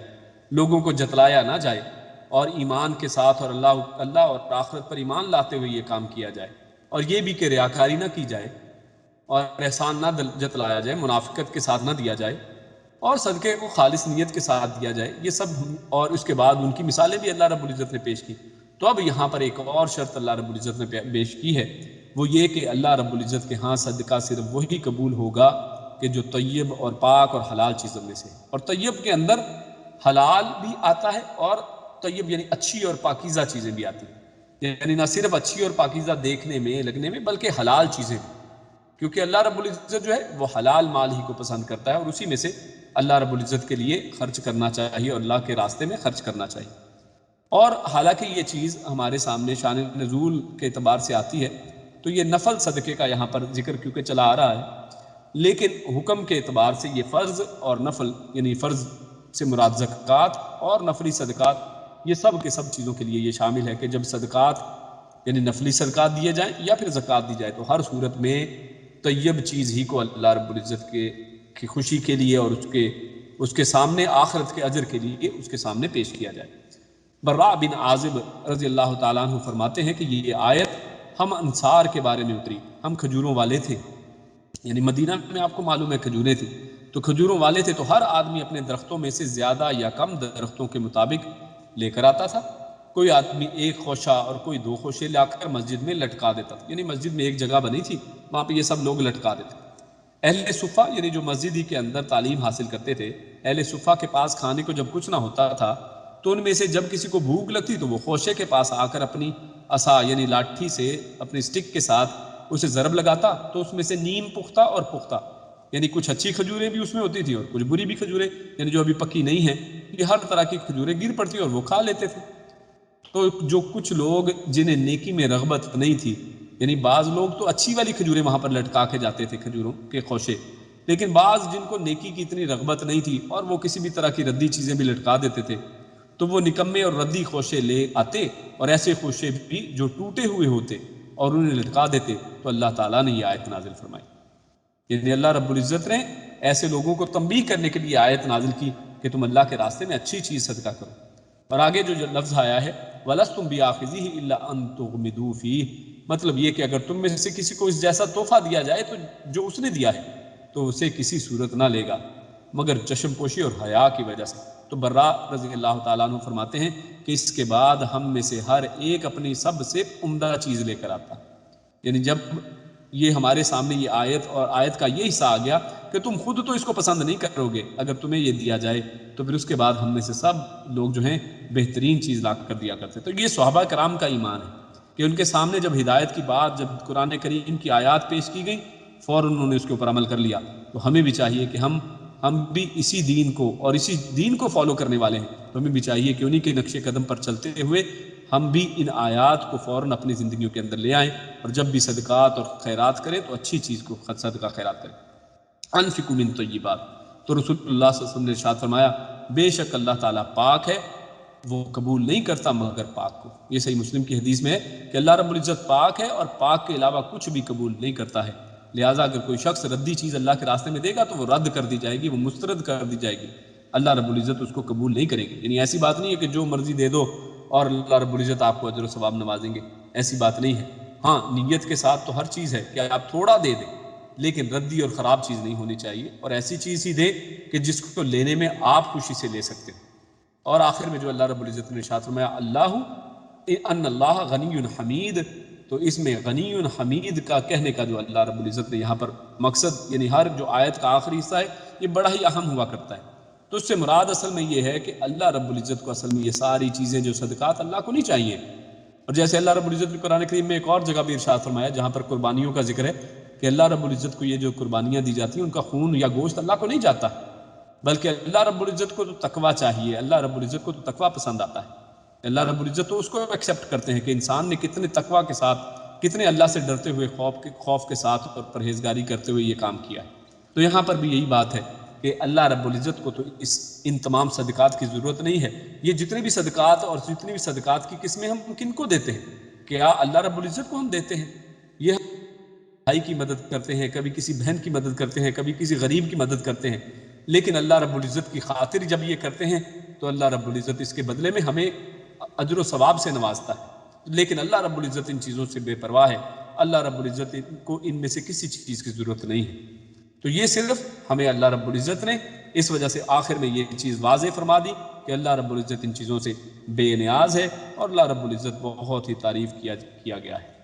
لوگوں کو جتلایا نہ جائے، اور ایمان کے ساتھ اور اللہ اور آخرت پر ایمان لاتے ہوئے یہ کام کیا جائے، اور یہ بھی کہ ریاکاری نہ کی جائے اور احسان نہ جتلایا جائے، منافقت کے ساتھ نہ دیا جائے، اور صدقے کو خالص نیت کے ساتھ دیا جائے، یہ سب، اور اس کے بعد ان کی مثالیں بھی اللہ رب العزت نے پیش کی۔ تو اب یہاں پر ایک اور شرط اللہ رب العزت نے پیش کی ہے، وہ یہ کہ اللہ رب العزت کے ہاں صدقہ صرف وہی قبول ہوگا کہ جو طیب اور پاک اور حلال چیزوں میں سے، اور طیب کے اندر حلال بھی آتا ہے اور طیب یعنی اچھی اور پاکیزہ چیزیں بھی آتی ہیں، یعنی نہ صرف اچھی اور پاکیزہ دیکھنے میں لگنے میں بلکہ حلال چیزیں بھی، کیونکہ اللہ رب العزت جو ہے وہ حلال مال ہی کو پسند کرتا ہے، اور اسی میں سے اللہ رب العزت کے لیے خرچ کرنا چاہیے اور اللہ کے راستے میں خرچ کرنا چاہیے۔ اور حالانکہ یہ چیز ہمارے سامنے شان نزول کے اعتبار سے آتی ہے، تو یہ نفل صدقے کا یہاں پر ذکر کیونکہ چلا آ رہا ہے، لیکن حکم کے اعتبار سے یہ فرض اور نفل، یعنی فرض سے مراد زکوٰۃ اور نفلی صدقات، یہ سب کے سب چیزوں کے لیے یہ شامل ہے کہ جب صدقات یعنی نفلی صدقات دیے جائیں یا پھر زکوٰۃ دی جائے تو ہر صورت میں طیب چیز ہی کو اللہ رب العزت کی خوشی کے لیے اور اس کے سامنے آخرت کے اجر کے لیے اس کے سامنے پیش کیا جائے۔ براء بن عازب رضی اللہ تعالیٰ عنہ فرماتے ہیں کہ یہ آیت ہم انصار کے بارے میں اتری، ہم کھجوروں والے تھے، یعنی مدینہ میں آپ کو معلوم ہے کھجوریں تھیں، تو کھجوروں والے تھے، تو ہر آدمی اپنے درختوں میں سے زیادہ یا کم درختوں کے مطابق لے کر آتا تھا، کوئی آدمی ایک خوشہ اور کوئی دو خوشے لا کر مسجد میں لٹکا دیتا تھا، یعنی مسجد میں ایک جگہ بنی تھی وہاں پہ یہ سب لوگ لٹکا دیتے۔ اہل صفہ یعنی جو مسجد ہی کے اندر تعلیم حاصل کرتے تھے، اہل صفہ کے پاس کھانے کو جب کچھ نہ ہوتا تھا تو ان میں سے جب کسی کو بھوک لگتی تو وہ خوشے کے پاس آ کر اپنی عصا یعنی لاٹھی سے، اپنی سٹک کے ساتھ اسے ضرب لگاتا تو اس میں سے نیم پختہ اور پختہ، یعنی کچھ اچھی کھجوریں بھی اس میں ہوتی تھی اور کچھ بری بھی کھجوریں، یعنی جو ابھی پکی نہیں ہیں، یہ ہر طرح کی کھجوریں گر پڑتی اور وہ کھا لیتے تھے۔ تو جو کچھ لوگ جنہیں نیکی میں رغبت نہیں تھی، یعنی بعض لوگ تو اچھی والی کھجوریں وہاں پر لٹکا کے جاتے تھے، کھجوروں کے خوشے، لیکن بعض جن کو نیکی کی اتنی رغبت نہیں تھی اور وہ کسی بھی طرح کی ردی چیزیں بھی لٹکا دیتے تھے، تو وہ نکمے اور ردی خوشے لے آتے اور ایسے خوشے بھی جو ٹوٹے ہوئے ہوتے اور انہیں لٹکا دیتے، تو اللہ تعالیٰ نے یہ آیت نازل فرمائی۔ یعنی اللہ رب العزت نے ایسے لوگوں کو تنبیہ کرنے کے لیے آیت نازل کی کہ تم اللہ کے راستے میں اچھی چیز صدقہ کرو۔ اور آگے جو لفظ آیا ہے وَلَسْتُمْ بِآخِذِهِ إِلَّا أَن تُغْمِضُوا فِيهِ، مطلب یہ کہ اگر تم میں سے کسی کو اس جیسا تحفہ دیا جائے تو جو اس نے دیا ہے تو اسے کسی صورت نہ لے گا مگر چشم پوشی اور حیا کی وجہ سے۔ تو برا رضی اللہ تعالیٰ عنہ فرماتے ہیں کہ اس کے بعد ہم میں سے ہر ایک اپنی سب سے عمدہ چیز لے کر آتا، یعنی جب یہ ہمارے سامنے یہ آیت اور آیت کا یہ حصہ آ گیا کہ تم خود تو اس کو پسند نہیں کرو گے، اگر تمہیں یہ دیا جائے تو پھر اس کے بعد ہم میں سے سب لوگ جو ہیں بہترین چیز لا کر دیا کرتے۔ تو یہ صحابہ کرام کا ایمان ہے کہ ان کے سامنے جب ہدایت کی بات، جب قرآن کریم کی آیات پیش کی گئی، فوراً انہوں نے اس کے اوپر عمل کر لیا۔ تو ہمیں بھی چاہیے کہ ہم بھی اسی دین کو اور اسی دین کو فالو کرنے والے ہیں، تو ہمیں بھی چاہیے کہ انہی کے نقش قدم پر چلتے ہوئے ہم بھی ان آیات کو فوراً اپنی زندگیوں کے اندر لے آئیں، اور جب بھی صدقات اور خیرات کریں تو اچھی چیز کو صدقہ خیرات کریں۔ انفقوا من طیبات، تو رسول اللہ صلی اللہ علیہ وسلم نے ارشاد فرمایا بے شک اللہ تعالیٰ پاک ہے، وہ قبول نہیں کرتا مگر پاک کو۔ یہ صحیح مسلم کی حدیث میں ہے کہ اللہ رب العزت پاک ہے اور پاک کے علاوہ کچھ بھی قبول نہیں کرتا ہے، لہٰذا اگر کوئی شخص ردی چیز اللہ کے راستے میں دے گا تو وہ رد کر دی جائے گی، وہ مسترد کر دی جائے گی، اللہ رب العزت اس کو قبول نہیں کرے گی۔ یعنی ایسی بات نہیں ہے کہ جو مرضی دے دو اور اللہ رب العزت آپ کو اجر و ثواب نوازیں گے، ایسی بات نہیں ہے۔ ہاں نیت کے ساتھ تو ہر چیز ہے کہ آپ تھوڑا دے دیں، لیکن ردی اور خراب چیز نہیں ہونی چاہیے، اور ایسی چیز ہی دے کہ جس کو لینے میں آپ خوشی سے لے سکتے ہیں۔ اور آخر میں جو اللہ رب العزت نے ارشاد فرمایا ان اللہ غنی حمید، تو اس میں غنی حمید کا کہنے کا جو اللہ رب العزت نے یہاں پر مقصد، یعنی ہر جو آیت کا آخری حصہ ہے یہ بڑا ہی اہم ہوا کرتا ہے، تو اس سے مراد اصل میں یہ ہے کہ اللہ رب العزت کو اصل میں یہ ساری چیزیں جو صدقات اللہ کو نہیں چاہیے۔ اور جیسے اللہ رب العزت نے قرآن کریم میں ایک اور جگہ بھی ارشاد فرمایا جہاں پر قربانیوں کا ذکر ہے کہ اللہ رب العزت کو یہ جو قربانیاں دی جاتی ہیں ان کا خون یا گوشت اللہ کو نہیں جاتا، بلکہ اللہ رب العزت کو تو تقویٰ چاہیے، اللہ رب العزت کو تو تقویٰ پسند آتا ہے۔ اللہ رب العزت تو اس کو ایکسیپٹ کرتے ہیں کہ انسان نے کتنے تقویٰ کے ساتھ، کتنے اللہ سے ڈرتے ہوئے خوف کے ساتھ اور پرہیزگاری کرتے ہوئے یہ کام کیا ہے۔ تو یہاں پر بھی یہی بات ہے کہ اللہ رب العزت کو تو ان تمام صدقات کی ضرورت نہیں ہے۔ یہ جتنے بھی صدقات اور جتنی بھی صدقات کی قسمیں ہم کن کو دیتے ہیں؟ کیا اللہ رب العزت کو ہم دیتے ہیں؟ یہ بھائی کی مدد کرتے ہیں، کبھی کسی بہن کی مدد کرتے ہیں، کبھی کسی غریب کی مدد کرتے ہیں، لیکن اللہ رب العزت کی خاطر جب یہ کرتے ہیں تو اللہ رب العزت اس کے بدلے میں ہمیں اجر و ثواب سے نوازتا ہے۔ لیکن اللہ رب العزت ان چیزوں سے بے پرواہ ہے، اللہ رب العزت کو ان میں سے کسی چیز کی ضرورت نہیں ہے۔ تو یہ صرف ہمیں اللہ رب العزت نے اس وجہ سے آخر میں یہ چیز واضح فرما دی کہ اللہ رب العزت ان چیزوں سے بے نیاز ہے اور اللہ رب العزت بہت ہی تعریف کیا گیا ہے۔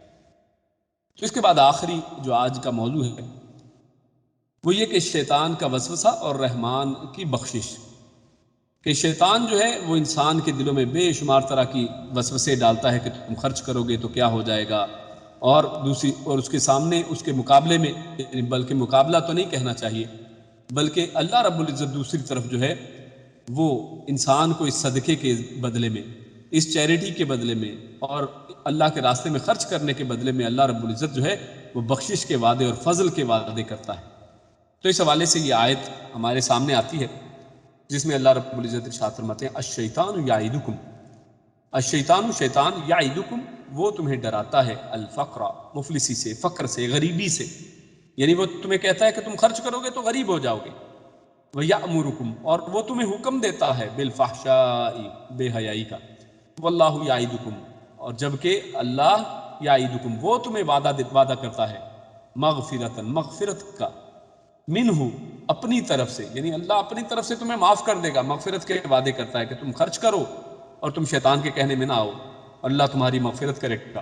تو اس کے بعد آخری جو آج کا موضوع ہے وہ یہ کہ شیطان کا وسوسہ اور رحمان کی بخشش، کہ شیطان جو ہے وہ انسان کے دلوں میں بے شمار طرح کی وسوسے ڈالتا ہے کہ تم خرچ کرو گے تو کیا ہو جائے گا، اور اس کے سامنے اس کے مقابلے میں، یعنی بلکہ مقابلہ تو نہیں کہنا چاہیے، بلکہ اللہ رب العزت دوسری طرف جو ہے وہ انسان کو اس صدقے کے بدلے میں، اس چیریٹی کے بدلے میں اور اللہ کے راستے میں خرچ کرنے کے بدلے میں اللہ رب العزت جو ہے وہ بخشش کے وعدے اور فضل کے وعدے کرتا ہے۔ تو اس حوالے سے یہ آیت ہمارے سامنے آتی ہے جس میں اللہ رب العزت ارشاد فرماتے ہیں الشیطان یعدکم، الشیطان شیطان یعدکم وہ تمہیں ڈراتا ہے الفقر مفلسی سے، فقر سے، غریبی سے، یعنی وہ تمہیں کہتا ہے کہ تم خرچ کرو گے تو غریب ہو جاؤ گے، وَيَأْمُرُكُمْ اور وہ تمہیں حکم دیتا ہے بالفحشاء بے حیائی کا، واللہ یعدکم اور جبکہ اللہ یعدکم وہ تمہیں وعدہ کرتا ہے مغفرت کا، منہ اپنی طرف سے، یعنی اللہ اپنی طرف سے تمہیں معاف کر دے گا، مغفرت کے وعدے کرتا ہے کہ تم خرچ کرو اور تم شیطان کے کہنے میں نہ آؤ، اللہ تمہاری مغفرت کرے گا،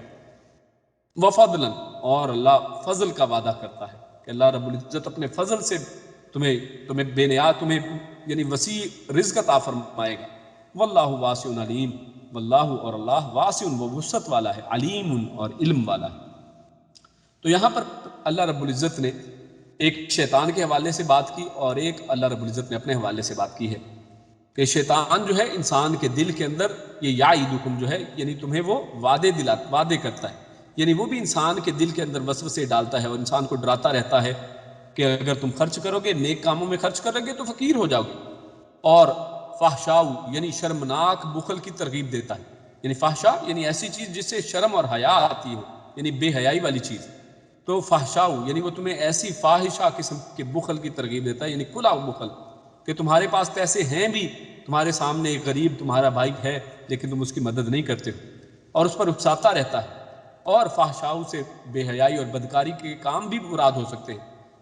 وفضلا اور اللہ فضل کا وعدہ کرتا ہے کہ اللہ رب العزت اپنے فضل سے تمہیں بے نیاز، تمہیں یعنی وسیع رزق عطا فرمائے گا، واللہ واسع علیم، واللہ اور اللہ واسع وہ وسعت والا ہے، علیم اور علم والا ہے۔ تو یہاں پر اللہ رب العزت نے ایک شیطان کے حوالے سے بات کی اور ایک اللہ رب العزت نے اپنے حوالے سے بات کی ہے کہ شیطان جو ہے انسان کے دل کے اندر یہ یعیدکم جو ہے یعنی تمہیں وہ وعدے کرتا ہے، یعنی وہ بھی انسان کے دل کے اندر وسوسے ڈالتا ہے اور انسان کو ڈراتا رہتا ہے کہ اگر تم خرچ کرو گے، نیک کاموں میں خرچ کرو گے تو فقیر ہو جاؤ گے، اور فحشاء یعنی شرمناک بخل کی ترغیب دیتا ہے، یعنی فحشاء یعنی ایسی چیز جس سے شرم اور حیا آتی ہو، یعنی بے حیائی والی چیز، تو فحشاء یعنی وہ تمہیں ایسی فاحشہ قسم کے بخل کی ترغیب دیتا ہے، یعنی کھلا بخل کہ تمہارے پاس پیسے ہیں بھی، تمہارے سامنے ایک غریب تمہارا بھائی ہے لیکن تم اس کی مدد نہیں کرتے ہو اور اس پر اکساتا رہتا ہے، اور فحشاء سے بے حیائی اور بدکاری کے کام بھی مراد ہو سکتے ہیں،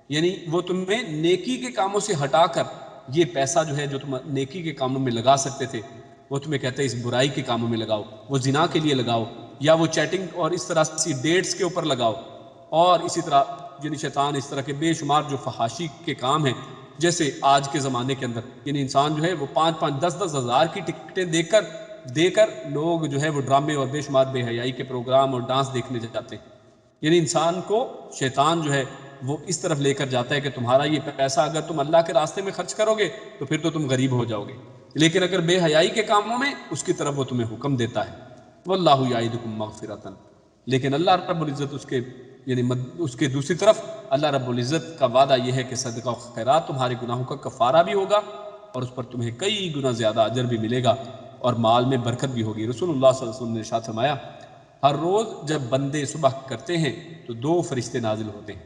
یعنی وہ تمہیں نیکی کے کاموں سے ہٹا کر یہ پیسہ جو ہے جو تم نیکی کے کاموں میں لگا سکتے تھے وہ تمہیں کہتے ہیں اس برائی کے کاموں میں لگاؤ، وہ زنا کے لیے لگاؤ یا وہ چیٹنگ اور اس طرح سی ڈیٹس کے اوپر لگاؤ، اور اسی طرح یعنی شیطان اس طرح کے بے شمار جو فحاشی کے کام ہیں، جیسے آج کے زمانے کے اندر یعنی انسان جو ہے وہ 5-5 10-10 ہزار کی ٹکٹیں دے کر لوگ جو ہے وہ ڈرامے اور بے شمار بے حیائی کے پروگرام اور ڈانس دیکھنے جاتے ہیں، یعنی انسان کو شیطان جو ہے وہ اس طرف لے کر جاتا ہے کہ تمہارا یہ پیسہ اگر تم اللہ کے راستے میں خرچ کرو گے تو پھر تو تم غریب ہو جاؤ گے، لیکن اگر بے حیائی کے کاموں میں اس کی طرف وہ تمہیں حکم دیتا ہے، واللہ یعیدکم مغفرۃ، لیکن اللہ رب العزت اس کے دوسری طرف اللہ رب العزت کا وعدہ یہ ہے کہ صدقہ و خیرات تمہارے گناہوں کا کفارہ بھی ہوگا اور اس پر تمہیں کئی گنا زیادہ اجر بھی ملے گا اور مال میں برکت بھی ہوگی۔ رسول اللہ صلی اللہ علیہ وسلم نے ارشاد فرمایا، ہر روز جب بندے صبح کرتے ہیں تو 2 فرشتے نازل ہوتے ہیں،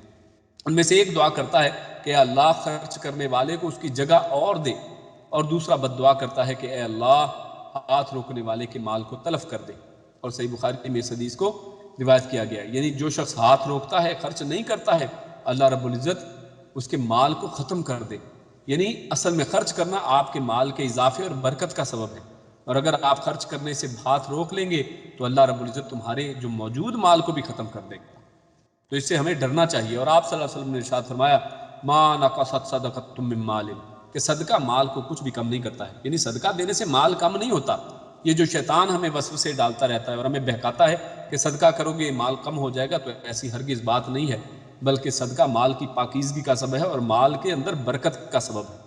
ان میں سے ایک دعا کرتا ہے کہ اے اللہ خرچ کرنے والے کو اس کی جگہ اور دے، اور دوسرا بد دعا کرتا ہے کہ اے اللہ ہاتھ روکنے والے کے مال کو تلف کر دے، اور صحیح بخاری میں اس حدیث کو روایت کیا گیا، یعنی جو شخص ہاتھ روکتا ہے، خرچ نہیں کرتا ہے، اللہ رب العزت اس کے مال کو ختم کر دے، یعنی اصل میں خرچ کرنا آپ کے مال کے اضافے اور برکت کا سبب ہے، اور اگر آپ خرچ کرنے سے ہاتھ روک لیں گے تو اللہ رب العزت تمہارے جو موجود مال کو بھی ختم کر دے گا، تو اس سے ہمیں ڈرنا چاہیے۔ اور آپ صلی اللہ علیہ وسلم نے ارشاد فرمایا، ما نقصت صدقۃ من مال، کہ صدقہ مال کو کچھ بھی کم نہیں کرتا ہے، یعنی صدقہ دینے سے مال کم نہیں ہوتا، یہ جو شیطان ہمیں وسوسے ڈالتا رہتا ہے اور ہمیں بہکاتا ہے کہ صدقہ کرو گے مال کم ہو جائے گا، تو ایسی ہرگز بات نہیں ہے، بلکہ صدقہ مال کی پاکیزگی کا سبب ہے اور مال کے اندر برکت کا سبب ہے،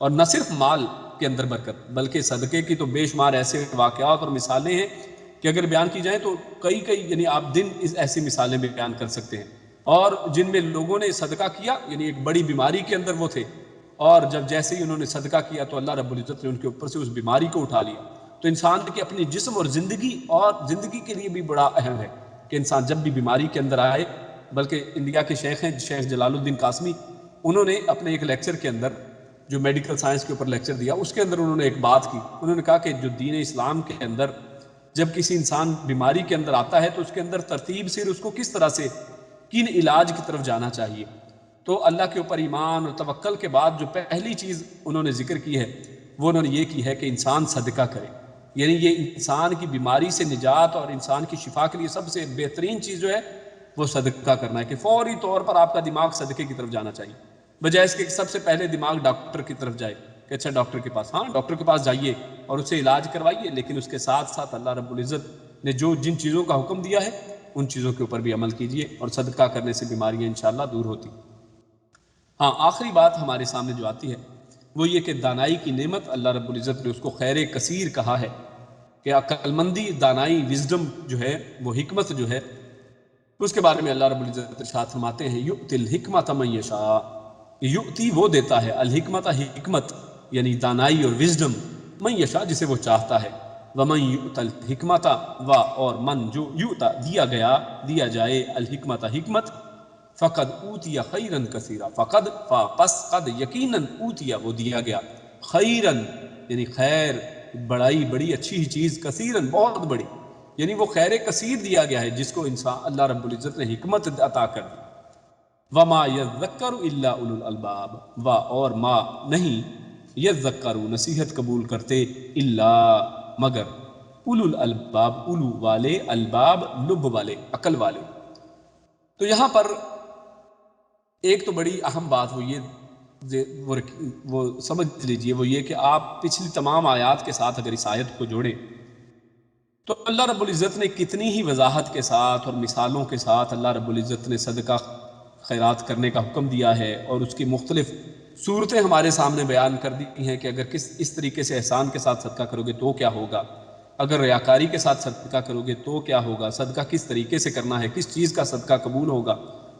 اور نہ صرف مال کے اندر برکت بلکہ صدقے کی تو بے شمار ایسے واقعات اور مثالیں ہیں کہ اگر بیان کی جائیں تو کئی یعنی آپ دن ایسی مثالیں بھی بیان کر سکتے ہیں، اور جن میں لوگوں نے صدقہ کیا یعنی ایک بڑی بیماری کے اندر وہ تھے، اور جب جیسے ہی انہوں نے صدقہ کیا تو اللہ رب العزت نے ان کے اوپر سے اس بیماری کو اٹھا لیا، تو انسان کے اپنی جسم اور زندگی کے لیے بھی بڑا اہم ہے کہ انسان جب بھی بیماری کے اندر آئے، بلکہ انڈیا کے شیخ ہیں شیخ جلال الدین قاسمی، انہوں نے اپنے ایک لیکچر کے اندر جو میڈیکل سائنس کے اوپر لیکچر دیا، اس کے اندر انہوں نے ایک بات کی، انہوں نے کہا کہ جو دین اسلام کے اندر جب کسی انسان بیماری کے اندر آتا ہے تو اس کے اندر ترتیب سے اس کو کس طرح سے کن علاج کی طرف جانا چاہیے، تو اللہ کے اوپر ایمان اور توکل کے بعد جو پہلی چیز انہوں نے ذکر کی ہے وہ انہوں نے یہ کی ہے کہ انسان صدقہ کرے، یعنی یہ انسان کی بیماری سے نجات اور انسان کی شفا کے لیے سب سے بہترین چیز جو ہے وہ صدقہ کرنا ہے، کہ فوری طور پر آپ کا دماغ صدقے کی طرف جانا چاہیے، بجائے اس کے سب سے پہلے دماغ ڈاکٹر کی طرف جائے کہ اچھا ڈاکٹر کے پاس، ہاں ڈاکٹر کے پاس جائیے اور اسے علاج کروائیے، لیکن اس کے ساتھ ساتھ اللہ رب العزت نے جن چیزوں کا حکم دیا ہے ان چیزوں کے اوپر بھی عمل کیجیے، اور صدقہ کرنے سے بیماریاں انشاءاللہ دور ہوتی۔ ہاں آخری بات ہمارے سامنے جو آتی ہے وہ یہ کہ دانائی کی نعمت اللہ رب العزت نے اس کو خیر کثیر کہا ہے، کہ عقل مندی، دانائی، وزڈم جو ہے وہ حکمت جو ہے اس کے بارے میں اللہ رب العزت ارشاد فرماتے ہیں، یؤتی الحکمۃ من یشاء، یؤتی وہ دیتا ہے، الحکمت حکمت یعنی دانائی اور وزڈم، من یشاء جسے وہ چاہتا ہے، ومن یؤت الحکمۃ و اور من جو یؤتا دیا جائے الحکمت حکمت، فقد اوتی خیرن کثیرا، فقد پس قد یقیناً اوتیا وہ دیا گیا، خیرن یعنی خیر، بڑی اچھی ہی چیز، کثیرن بہت بڑی، یعنی وہ خیر کثیر دیا گیا ہے جس کو انسان اللہ رب العزت نے حکمت عطا کر دی۔ وما یذکر الا اولو الالباب، اور ما نہیں، یذکر نصیحت قبول کرتے، الا مگر، اولو الالباب اولو والے، الباب لب والے، عقل والے۔ تو یہاں پر ایک تو بڑی اہم بات وہ سمجھ لیجئے، وہ یہ کہ آپ پچھلی تمام آیات کے ساتھ اگر اس آیت کو جوڑیں تو اللہ رب العزت نے کتنی ہی وضاحت کے ساتھ اور مثالوں کے ساتھ اللہ رب العزت نے صدقہ خیرات کرنے کا حکم دیا ہے، اور اس کی مختلف صورتیں ہمارے سامنے بیان کر دی ہیں کہ اگر اس طریقے سے احسان کے ساتھ صدقہ کرو گے تو کیا ہوگا، اگر ریاکاری کے ساتھ صدقہ کرو گے تو کیا ہوگا، صدقہ کس طریقے سے کرنا ہے، کس چیز کا صدقہ قبول ہوگا،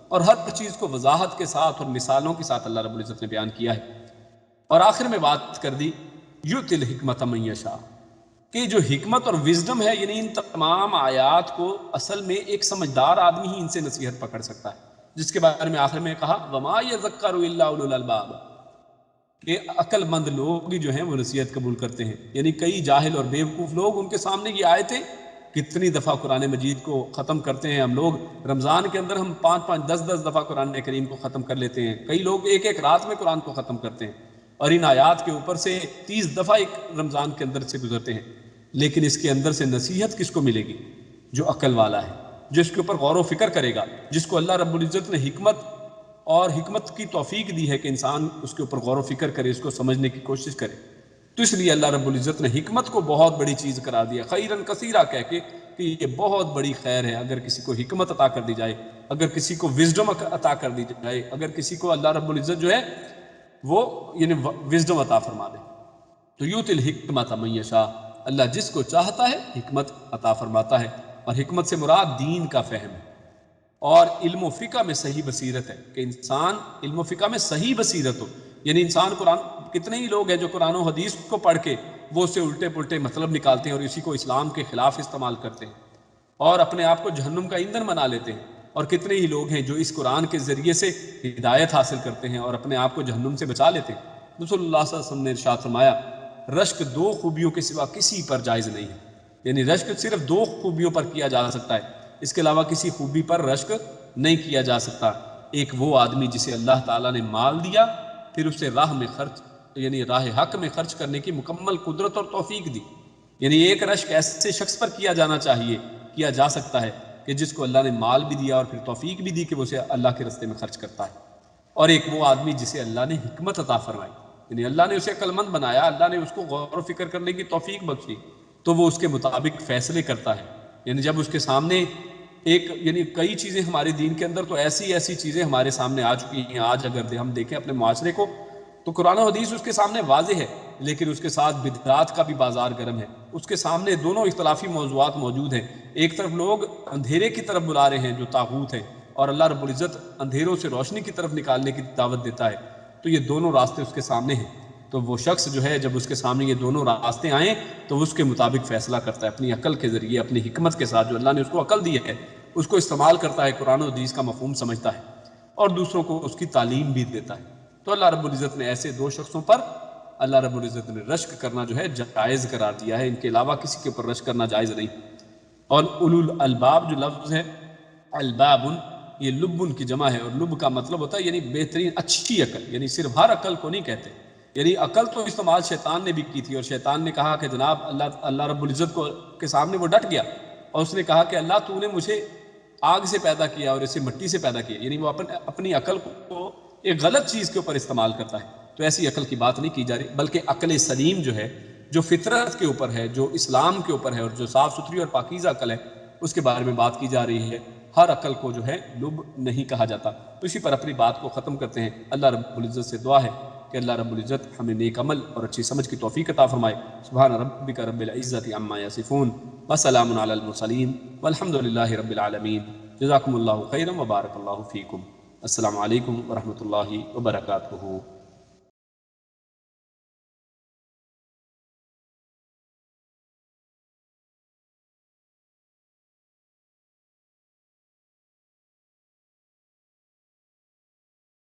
اور ہر چیز کو وضاحت کے ساتھ اور مثالوں کے ساتھ اللہ رب العزت نے بیان کیا ہے۔ اور آخر میں بات کر دی یؤتی الحکمۃ من یشاء، کہ جو حکمت اور وزڈم ہے، یعنی ان تمام آیات کو اصل میں ایک سمجھدار آدمی ہی ان سے نصیحت پکڑ سکتا ہے، جس کے بارے میں آخر میں کہا وما یذکر الا اولو الالباب، کہ عقل مند لوگ جو ہیں وہ نصیحت قبول کرتے ہیں۔ یعنی کئی جاہل اور بیوقوف لوگ، ان کے سامنے یہ آیتیں کتنی دفعہ قرآن مجید کو ختم کرتے ہیں، ہم لوگ رمضان کے اندر ہم 5 10 دفعہ قرآن کریم کو ختم کر لیتے ہیں، کئی لوگ ایک رات میں قرآن کو ختم کرتے ہیں، اور ان آیات کے اوپر سے 30 دفعہ ایک رمضان کے اندر سے گزرتے ہیں، لیکن اس کے اندر سے نصیحت کس کو ملے گی؟ جو عقل والا ہے، جو اس کے اوپر غور و فکر کرے گا، جس کو اللہ رب العزت نے حکمت کی توفیق دی ہے کہ انسان اس کے اوپر غور و فکر کرے، اس کو سمجھنے کی کوشش کرے۔ تو اس لیے اللہ رب العزت نے حکمت کو بہت بڑی چیز قرار دیا، خیرن کثیرہ کہہ کے، کہ یہ بہت بڑی خیر ہے اگر کسی کو حکمت عطا کر دی جائے، اگر کسی کو وزڈم عطا کر دی جائے، اگر کسی کو اللہ رب العزت جو ہے وہ یعنی وزڈم عطا فرما دے۔ تو یؤتی الحکمۃ من یشاء، اللہ جس کو چاہتا ہے حکمت عطا فرماتا ہے، اور حکمت سے مراد دین کا فہم ہے، اور علم و فقہ میں صحیح بصیرت ہے، کہ انسان علم و فقہ میں صحیح بصیرت ہو۔ یعنی انسان کتنے ہی لوگ ہیں جو قرآن و حدیث کو پڑھ کے وہ اس سے الٹے پلٹے مطلب نکالتے ہیں اور اسی کو اسلام کے خلاف استعمال کرتے ہیں اور اپنے آپ کو جہنم کا ایندھن بنا لیتے ہیں، اور کتنے ہی لوگ ہیں جو اس قرآن کے ذریعے سے ہدایت حاصل کرتے ہیں اور اپنے آپ کو جہنم سے بچا لیتے ہیں۔ رسول اللہ صلی اللہ علیہ وسلم نے ارشاد فرمایا رشک 2 خوبیوں کے سوا کسی پر جائز نہیں ہے، یعنی رشک صرف 2 خوبیوں پر کیا جا سکتا ہے، اس کے علاوہ کسی خوبی پر رشک نہیں کیا جا سکتا۔ ایک وہ آدمی جسے اللہ تعالیٰ نے مال دیا، پھر اسے راہ میں خرچ یعنی راہ حق میں خرچ کرنے کی مکمل قدرت اور توفیق دی۔ یعنی ایک رشک ایسے شخص پر کیا جانا چاہیے، کیا جا سکتا ہے کہ جس کو اللہ نے مال بھی دیا اور پھر توفیق بھی دی کہ وہ اسے اللہ کے راستے میں خرچ کرتا ہے، اور ایک وہ آدمی جسے اللہ نے حکمت عطا فرمائی، یعنی اللہ نے اسے عقل مند بنایا، اللہ نے اس کو غور و فکر کرنے کی توفیق بخشی، تو وہ اس کے مطابق فیصلے کرتا ہے۔ یعنی جب اس کے سامنے یعنی کئی چیزیں ہمارے دین کے اندر تو ایسی چیزیں ہمارے سامنے آ چکی ہیں، آج اگر ہم دیکھیں اپنے معاشرے کو تو قرآن و حدیث اس کے سامنے واضح ہے، لیکن اس کے ساتھ بدعات کا بھی بازار گرم ہے، اس کے سامنے دونوں اختلافی موضوعات موجود ہیں۔ ایک طرف لوگ اندھیرے کی طرف بلا رہے ہیں جو طاغوت ہے، اور اللہ رب العزت اندھیروں سے روشنی کی طرف نکالنے کی دعوت دیتا ہے، تو یہ دونوں راستے اس کے سامنے ہیں۔ تو وہ شخص جو ہے جب اس کے سامنے یہ دونوں راستے آئیں تو اس کے مطابق فیصلہ کرتا ہے، اپنی عقل کے ذریعے، اپنی حکمت کے ساتھ، جو اللہ نے اس کو عقل دی ہے اس کو استعمال کرتا ہے، قرآن و حدیث کا مفہوم سمجھتا ہے اور دوسروں کو اس کی تعلیم بھی دیتا ہے۔ تو اللہ رب العزت نے ایسے 2 شخصوں پر اللہ رب العزت نے رشک کرنا جو ہے جائز قرار دیا ہے، ان کے علاوہ کسی کے اوپر رشک کرنا جائز نہیں۔ اور اولو الالباب جو لفظ ہے، الباب یہ لبن کی جمع ہے، اور لب کا مطلب ہوتا ہے یعنی بہترین اچھی عقل، یعنی صرف ہر عقل کو نہیں کہتے، یعنی عقل تو استعمال شیطان نے بھی کی تھی، اور شیطان نے کہا کہ جناب اللہ رب العزت کے سامنے وہ ڈٹ گیا اور اس نے کہا کہ اللہ تو نے مجھے آگ سے پیدا کیا اور اسے مٹی سے پیدا کیا، یعنی وہ اپنی عقل کو ایک غلط چیز کے اوپر استعمال کرتا ہے۔ تو ایسی عقل کی بات نہیں کی جا رہی، بلکہ عقل سلیم جو ہے، جو فطرت کے اوپر ہے، جو اسلام کے اوپر ہے، اور جو صاف ستھری اور پاکیزہ عقل ہے، اس کے بارے میں بات کی جا رہی ہے۔ ہر عقل کو جو ہے لب نہیں کہا جاتا۔ تو اسی پر اپنی بات کو ختم کرتے ہیں۔ اللہ رب العزت سے دعا ہے کہ اللہ رب العزت ہمیں نیک عمل اور اچھی سمجھ کی توفیق عطا فرمائے۔ سبحان ربک رب العزت عما یصفون وسلام علی المرسلین والحمد للہ رب العالمین۔ جزاکم اللہ خیرا وبارک اللہ فیکم۔ السلام علیکم ورحمۃ اللہ وبرکاتہ۔